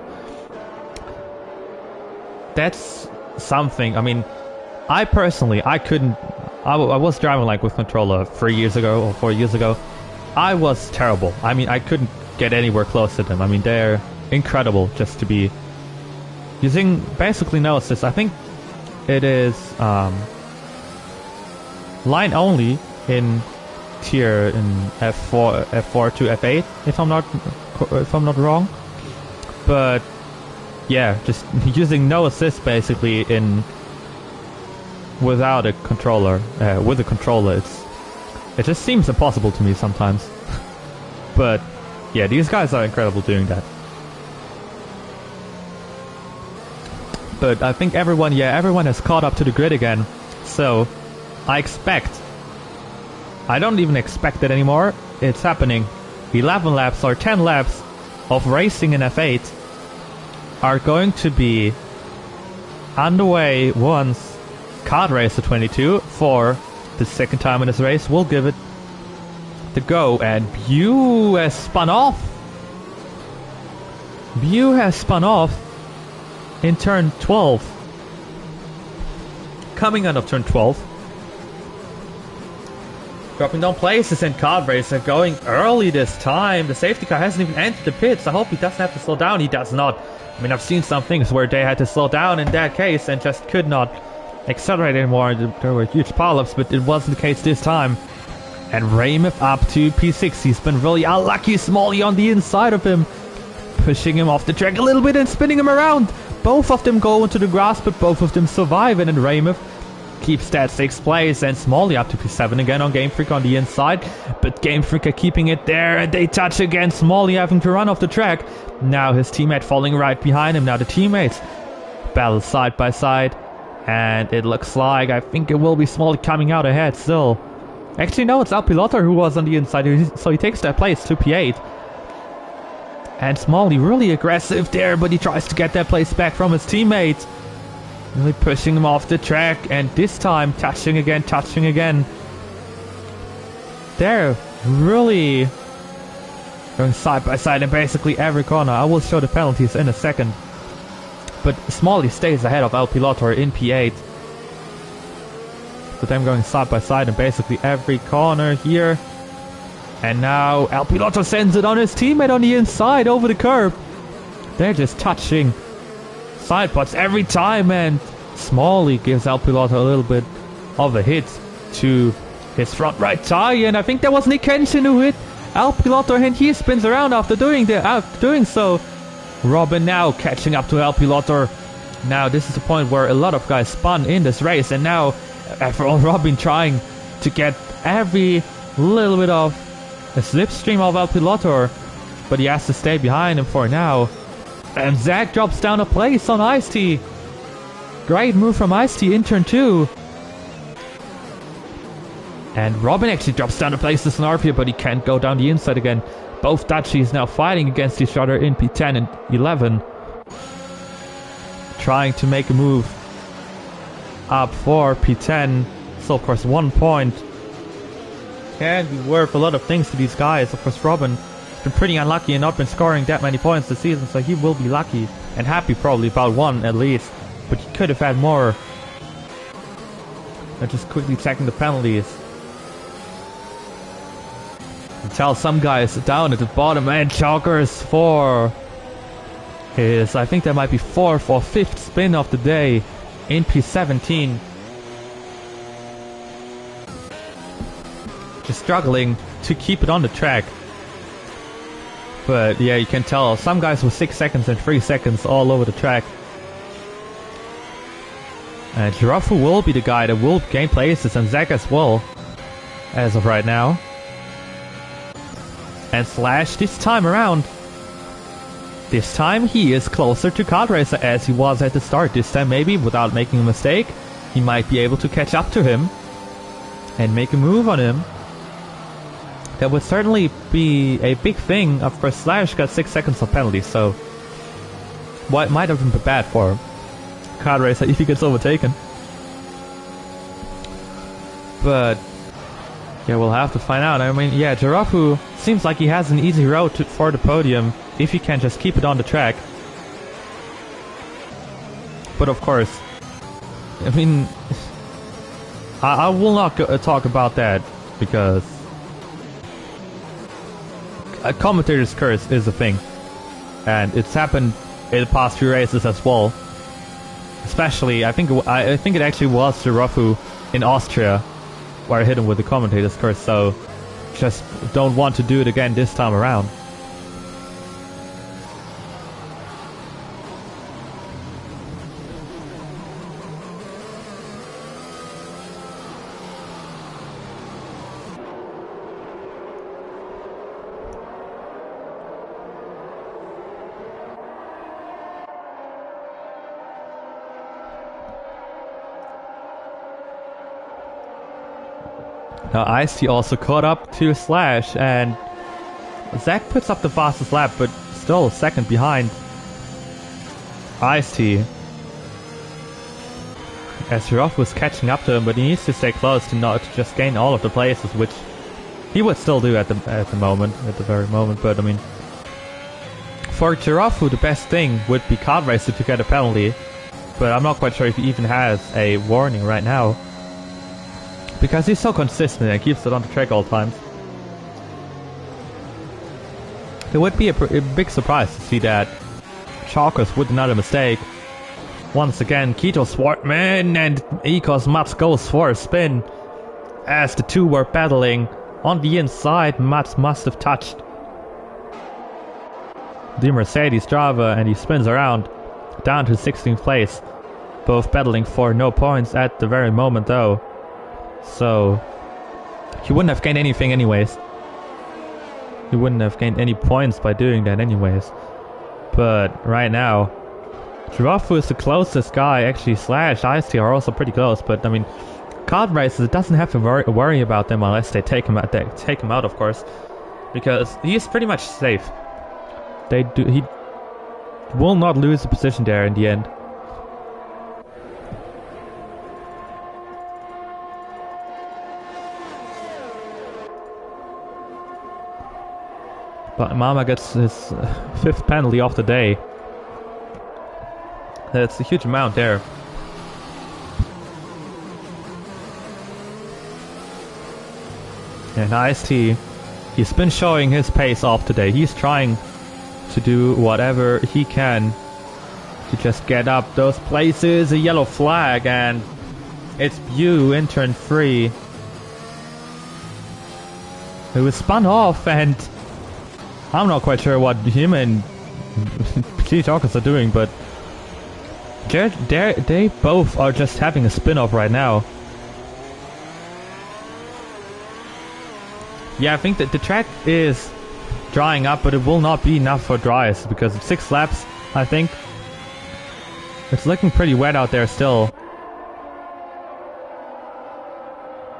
that's something. I mean, I personally, I was driving like with controller 3 years ago or 4 years ago. I was terrible. I mean, I couldn't get anywhere close to them. I mean, they're incredible just to be using basically no assist. I think it is line only in tier in F4 to F8, if I'm not wrong. But yeah, just using no assist basically without a controller. With a controller, it just seems impossible to me sometimes. But yeah, these guys are incredible doing that. But I think everyone has caught up to the grid again. So I don't even expect it anymore. It's happening. 11 laps or 10 laps of racing in F8 are going to be underway once Kart Racer 22 for the second time in this race will give it the go. And Bew has spun off. Bew has spun off in turn 12. Coming out of turn 12. Dropping down places in Kart Racer, going early this time. The safety car hasn't even entered the pits. I hope he doesn't have to slow down. He does not. I mean, I've seen some things where they had to slow down in that case and just could not accelerate anymore. There were huge pileups, but it wasn't the case this time. And Raymond up to P6. He's been really unlucky. Smalley on the inside of him, pushing him off the track a little bit and spinning him around. Both of them go into the grass, but both of them survive. And then Raymond keeps that 6th place, and Smalley up to P7 again on Game Freak on the inside, but Game Freak are keeping it there, and they touch again. Smalley having to run off the track. Now his teammate falling right behind him. Now the teammates battle side by side, and it looks like I think it will be Smalley coming out ahead still. Actually, no, it's El Piloto who was on the inside, so he takes that place to P8. And Smalley really aggressive there, but he tries to get that place back from his teammates. Really pushing him off the track, and this time touching again. They're really going side by side in basically every corner. I will show the penalties in a second. But Smalley stays ahead of El Piloto in P8. But them going side by side in basically every corner here. And now El Piloto sends it on his teammate on the inside over the curb. They're just touching side pods every time, and Smalley gives El Piloto a little bit of a hit to his front right tire, and I think that was Nick Kenshin who hit El Piloto, and he spins around after doing so. Robin now catching up to El Piloto. Now this is the point where a lot of guys spun in this race, and now after all, Robin trying to get every little bit of a slipstream of El Piloto, but he has to stay behind him for now. And Zach drops down a place on Ice-T. Great move from Ice-T in turn 2. And Robin actually drops down a place to Snarf here, but he can't go down the inside again. Both Dutchies now fighting against each other in P10 and 11. Trying to make a move up for P10. So of course 1 point can be worth a lot of things to these guys. Of course Robin been pretty unlucky and not been scoring that many points this season, so he will be lucky and happy probably about 1 at least, but he could have had more. And just quickly checking the penalties. You tell some guys down at the bottom, and Chalkers for his, I think that might be 4th or 5th spin of the day in P17. Just struggling to keep it on the track. But yeah, you can tell some guys with 6 seconds and 3 seconds all over the track. And Giraffe will be the guy that will gain places, and Zach as well, as of right now. And Slash this time around. This time he is closer to Kart Racer as he was at the start. This time maybe without making a mistake, he might be able to catch up to him and make a move on him. That would certainly be a big thing. Of course, Slash got 6 seconds of penalty, so what might have been bad for Kart Racer if he gets overtaken. But yeah, we'll have to find out. I mean, yeah, Giraffe seems like he has an easy road for the podium if he can just keep it on the track. But of course, I mean, I will not talk about that because a commentator's curse is a thing, and it's happened in the past few races as well. Especially, I think it actually was Giraffe in Austria where I hit him with the commentator's curse. So just don't want to do it again this time around. Ice-T also caught up to Slash, and Zach puts up the fastest lap, but still second behind Ice-T. As Giraffe was catching up to him, but he needs to stay close to not just gain all of the places, which he would still do at the very moment. But I mean, for Giraffe, the best thing would be Kart Racer to get a penalty, but I'm not quite sure if he even has a warning right now, because he's so consistent and keeps it on the track all the time. It would be a big surprise to see that Chalkers with another mistake. Once again, Keto Swartman and Ecos Mats goes for a spin. As the two were battling on the inside, Mats must have touched the Mercedes driver, and he spins around down to 16th place. Both battling for no points at the very moment though. So he wouldn't have gained anything anyways. He wouldn't have gained any points by doing that anyways. But right now, Giraffe is the closest guy. Actually, Slash, Ice-T are also pretty close. But I mean, Kart Racers doesn't have to worry about them unless they take him out. They take him out, of course, because he's pretty much safe. He will not lose a position there in the end. But Mama gets his 5th penalty of the day. That's a huge amount there. And Ice-T, he's been showing his pace off today. He's trying to do whatever he can to just get up those places. A yellow flag, and it's Bew in turn 3, who was spun off, and I'm not quite sure what him and P. Chalkers are doing, but they both are just having a spin-off right now. Yeah, I think that the track is drying up, but it will not be enough for dries, because of 6 laps, I think. It's looking pretty wet out there still.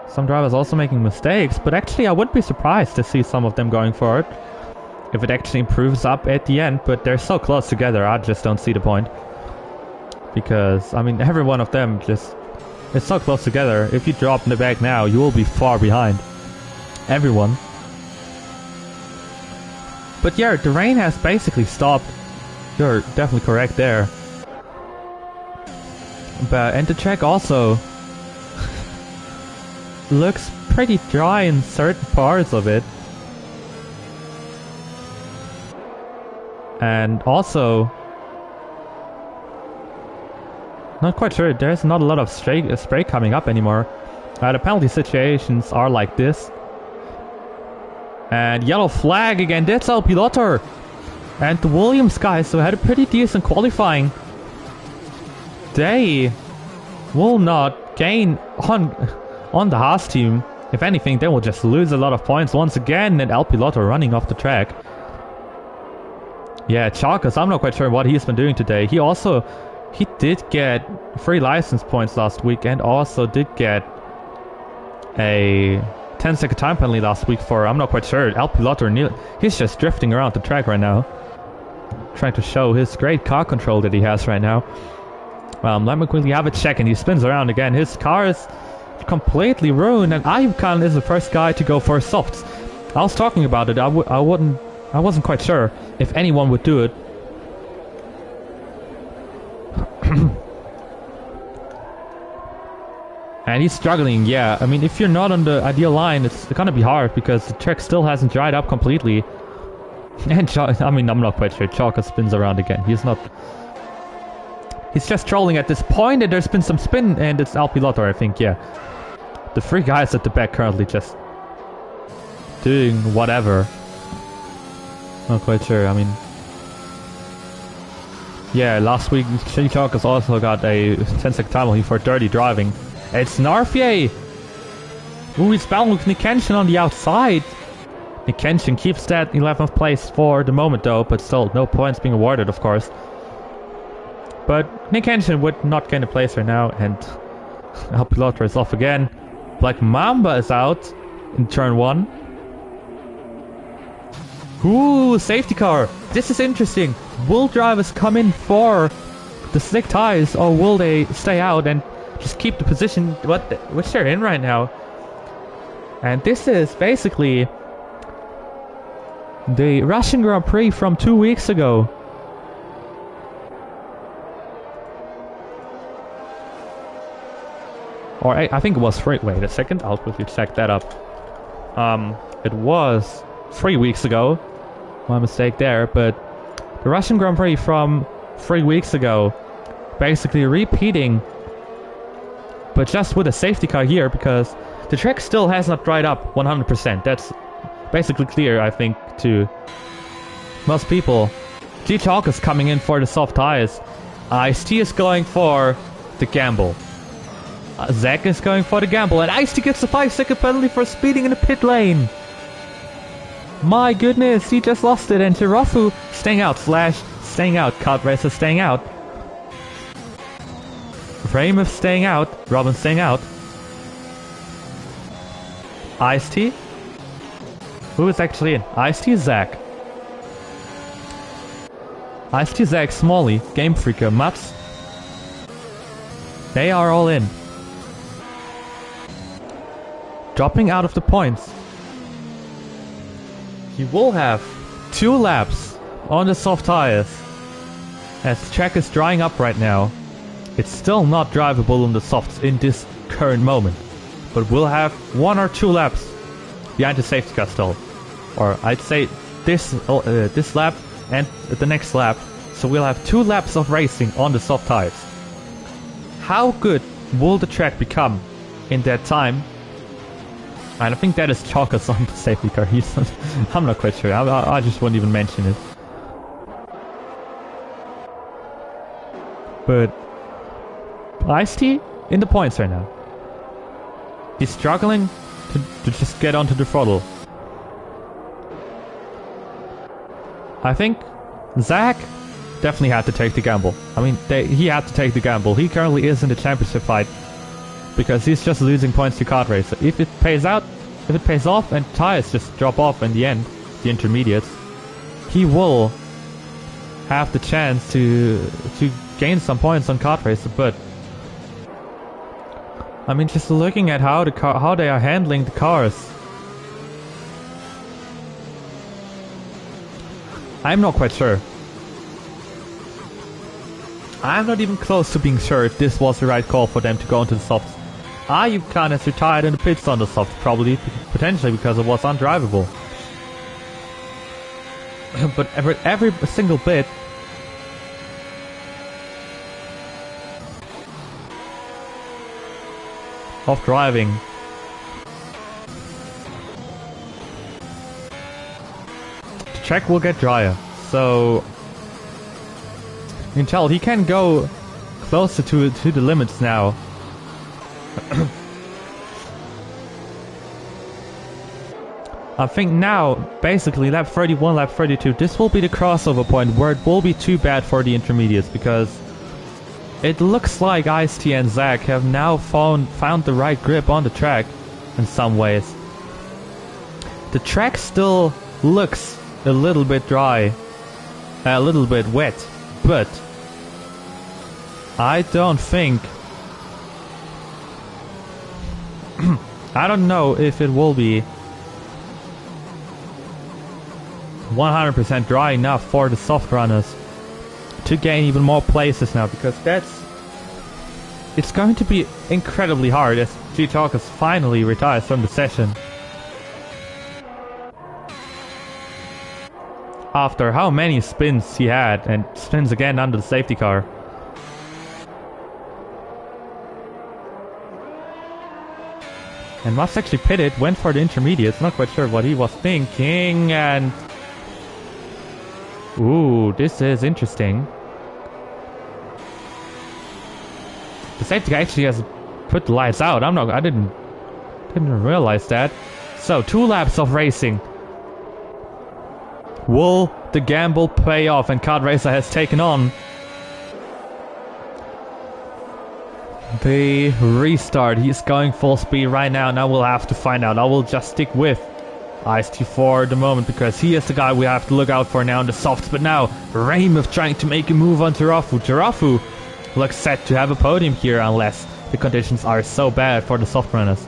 Some drivers also making mistakes, but actually I wouldn't be surprised to see some of them going for it if it actually improves up at the end, but they're so close together, I just don't see the point. Because, I mean, every one of them just is so close together. If you drop in the back now, you will be far behind everyone. But yeah, the rain has basically stopped. You're definitely correct there. And the track also looks pretty dry in certain parts of it. And also, not quite sure, there's not a lot of spray coming up anymore. The penalty situations are like this. And yellow flag again, that's El Piloto. And the Williams guys, who had a pretty decent qualifying, they will not gain on the Haas team. If anything, they will just lose a lot of points once again, and El Piloto running off the track. Yeah, Chalkers, I'm not quite sure what he's been doing today. He did get 3 license points last week, and also did get a 10-second time penalty last week for, I'm not quite sure, El Piloto. He's just drifting around the track right now, trying to show his great car control that he has right now. Let me quickly have a check, and he spins around again. His car is completely ruined, and Ayub Khan is the first guy to go for softs. I was talking about it. I wasn't quite sure if anyone would do it. And he's struggling, yeah. I mean, if you're not on the ideal line, it's gonna be hard because the track still hasn't dried up completely. And I mean, I'm not quite sure. Chalker spins around again. He's just trolling at this point, and there's been some spin, and it's El Piloto, I think, yeah. The 3 guys at the back currently just doing whatever. Not quite sure, I mean... Yeah, last week, Chalkers also got a 10-second penalty for dirty driving. It's Narfier, who is battling with Nick Kenshin on the outside. Nick Kenshin keeps that 11th place for the moment though, but still no points being awarded, of course. But Nick Kenshin would not gain a place right now, and El Piloto is off again. Black Mamba is out. in turn 1. Ooh, safety car. This is interesting. Will drivers come in for the slick tires, or will they stay out and just keep the position which they're in right now? And this is basically the Russian Grand Prix from 2 weeks ago. Or I think it was 3. Wait a second, I'll quickly check that up. It was 3 weeks ago. My mistake there, but the Russian Grand Prix from 3 weeks ago, basically repeating, but just with a safety car here, because the track still has not dried up 100%. That's basically clear, I think, to most people. G-Chalk is coming in for the soft tires. Ice-T is going for the gamble. Zach is going for the gamble, and Ice-T gets a 5-second penalty for speeding in the pit lane. My goodness, he just lost it, and Jirafu staying out, Slash staying out, Kart Racer staying out. Raymond staying out, Robin staying out. Ice-T? Who is actually in? Ice-T, Zach. Ice-T, Zach, Smalley, Game Freaker, Mats. They are all in. Dropping out of the points. You will have 2 laps on the soft tires, as the track is drying up right now. It's still not drivable on the softs in this current moment, but we'll have 1 or 2 laps behind the safety car still. Or I'd say this lap and the next lap, so we'll have 2 laps of racing on the soft tires. How good will the track become in that time? And I think that is Chalkers on the safety car. I'm not quite sure. I just won't even mention it. But Ice-T in the points right now. He's struggling to just get onto the throttle. I think Zach definitely had to take the gamble. I mean, he had to take the gamble. He currently is in the championship fight, because he's just losing points to Kart Racer. If it pays off and tires just drop off in the end, the intermediates, he will have the chance to gain some points on Kart Racer. But I mean, just looking at how they are handling the cars, I'm not quite sure. I'm not even close to being sure if this was the right call for them to go into the softs. Ayub has retired in the pits on the soft, probably, potentially because it was undrivable. But every single bit of driving the track will get drier, so you can tell he can go closer to the limits now. I think now, basically, lap 31, lap 32, this will be the crossover point where it will be too bad for the intermediates, because it looks like Ice-T and Zach have now found the right grip on the track in some ways. The track still looks a little bit dry, a little bit wet, but I don't think I don't know if it will be 100% dry enough for the soft runners to gain even more places now, because it's going to be incredibly hard as G-Chalkers finally retires from the session. After how many spins he had, and spins again under the safety car. And Muffs actually pitted, went for the intermediates, not quite sure what he was thinking, and ooh, this is interesting. The safety guy actually has put the lights out. I didn't realize that. So 2 laps of racing. Will the gamble pay off? And Kart Racer has taken on the restart. He's going full speed right now. Now we'll have to find out. I will just stick with Ice-T for the moment because he is the guy we have to look out for now in the softs. But now Raymond trying to make a move on Jirafu. Jirafu looks set to have a podium here unless the conditions are so bad for the soft runners.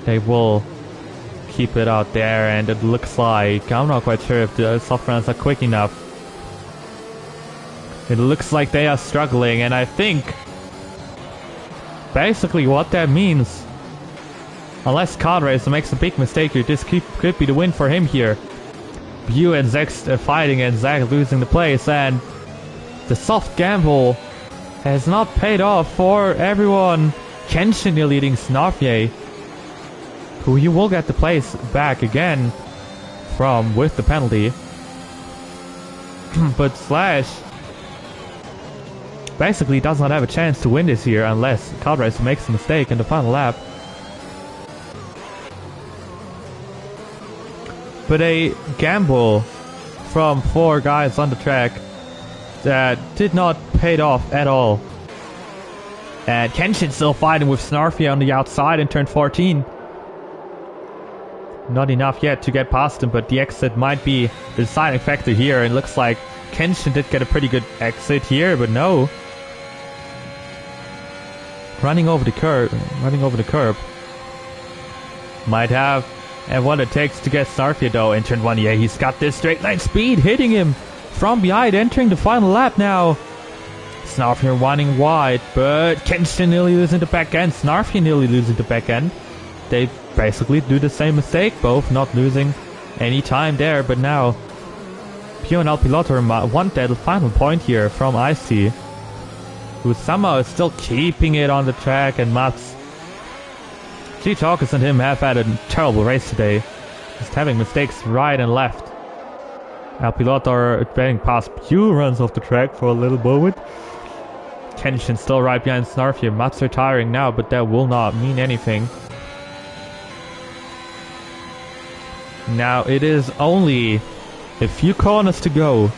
They will keep it out there, and it looks like, I'm not quite sure if the soft runners are quick enough. It looks like they are struggling, and I think basically what that means, unless Kart Racer makes a big mistake here, this could be the win for him here. Bew and Zack fighting, and Zack losing the place, and the soft gamble has not paid off for everyone. Kenshin leading Snarfier, who he will get the place back again from with the penalty. But Slash basically does not have a chance to win this here unless Kart Racer makes a mistake in the final lap. But a gamble from 4 guys on the track that did not pay off at all. And Kenshin still fighting with Snarfy on the outside in turn 14. Not enough yet to get past him, but the exit might be the deciding factor here. And it looks like Kenshin did get a pretty good exit here, but no. Running over the curb. Might have and what it takes to get Snarfy though in turn 1. Yeah, he's got this straight line speed hitting him from behind, entering the final lap now. Snarfy running wide, but Kenshin nearly losing the back end. Snarfy nearly losing the back end. They basically do the same mistake, both not losing any time there, but now Pio and El Piloto want that final point here from Ice-T, who somehow is still keeping it on the track, and Mats, G Chalkers and him have had a terrible race today, just having mistakes right and left. El Piloto getting past Pio, runs off the track for a little moment. Kenshin still right behind Snarfy. Mats retiring now, but that will not mean anything. Now it is only a few corners to go.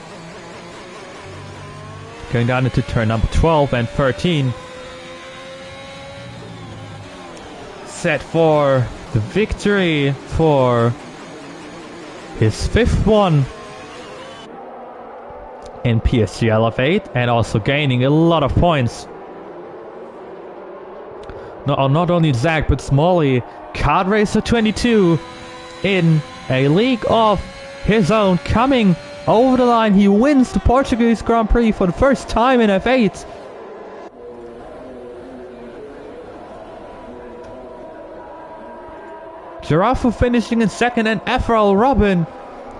Going down into turn number 12 and 13. Set for the victory for his 5th one in PSGL F8, and also gaining a lot of points. Not only Zack, but Smalley, Kart Racer 22 in a league of his own, coming over the line. He wins the Portuguese Grand Prix for the first time in F8. Jirafu finishing in 2nd, and Efrael Robin,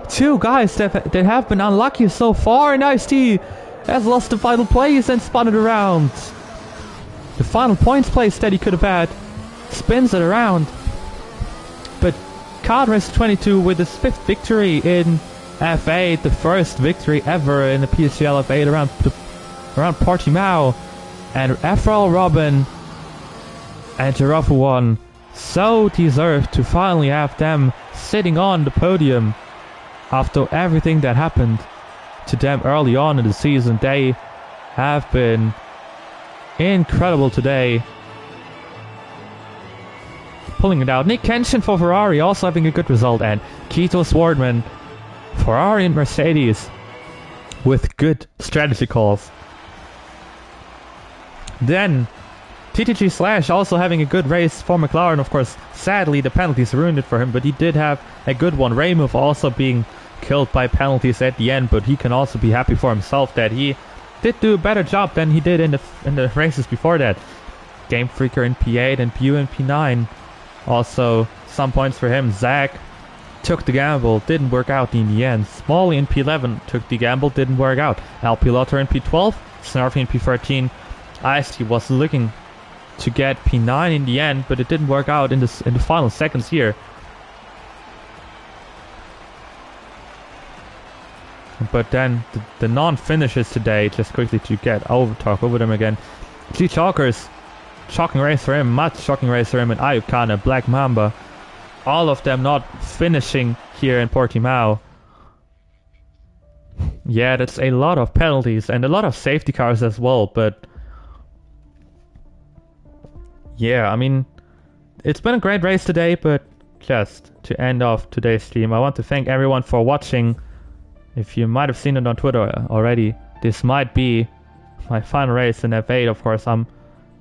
2 guys that have been unlucky so far, and Ice-T has lost the final place and spun it around. The final points place that he could have had spins it around. But Kart Racer 22 with his 5th victory in F8, the first victory ever in the PSGL F8 around Portimao, and Efrael Robin and Jirafu 1 so deserved to finally have them sitting on the podium after everything that happened to them early on in the season. They have been incredible today, pulling it out. Nick Kenshin for Ferrari also having a good result, and Keto Swordman, Ferrari and Mercedes with good strategy calls. Then TTG Slash also having a good race for McLaren. Of course, sadly the penalties ruined it for him, but he did have a good one. Raymove also being killed by penalties at the end, but he can also be happy for himself that he did do a better job than he did in the races before that. Game Freaker in P8 and Pew in P9. Also some points for him. Zack took the gamble, didn't work out in the end. Smalley in P11 took the gamble, didn't work out. El Piloto in P12, Snarfy in P13. Ice-T was looking to get P9 in the end, but it didn't work out in the final seconds here. But then the non-finishes today, just quickly to talk over them again. G Chalkers, shocking race for him. Mats, shocking race for him, and Ayukana, Black Mamba, all of them not finishing here in Portimao. Yeah, that's a lot of penalties and a lot of safety cars as well, but Yeah, I mean, it's been a great race today, but just to end off today's stream, I want to thank everyone for watching. If you might have seen it on Twitter already, this might be my final race in F8. Of course, I'm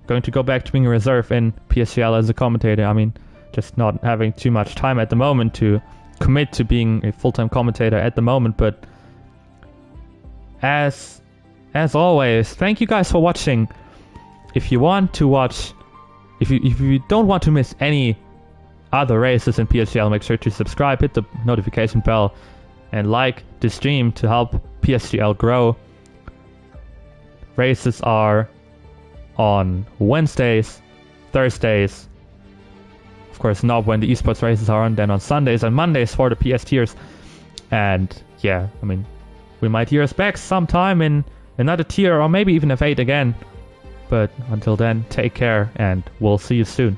going to go back to being a reserve in PSGL as a commentator. I mean, just not having too much time at the moment to commit to being a full-time commentator at the moment. But as always, thank you guys for watching. If you want to watch, if you don't want to miss any other races in PSGL, make sure to subscribe, hit the notification bell, and like the stream to help PSGL grow. Races are on Wednesdays, Thursdays, of course not when the esports races are on, then on Sundays and Mondays for the PS tiers. And yeah, I mean, we might hear us back sometime in another tier or maybe even F8 again. But until then, take care and we'll see you soon.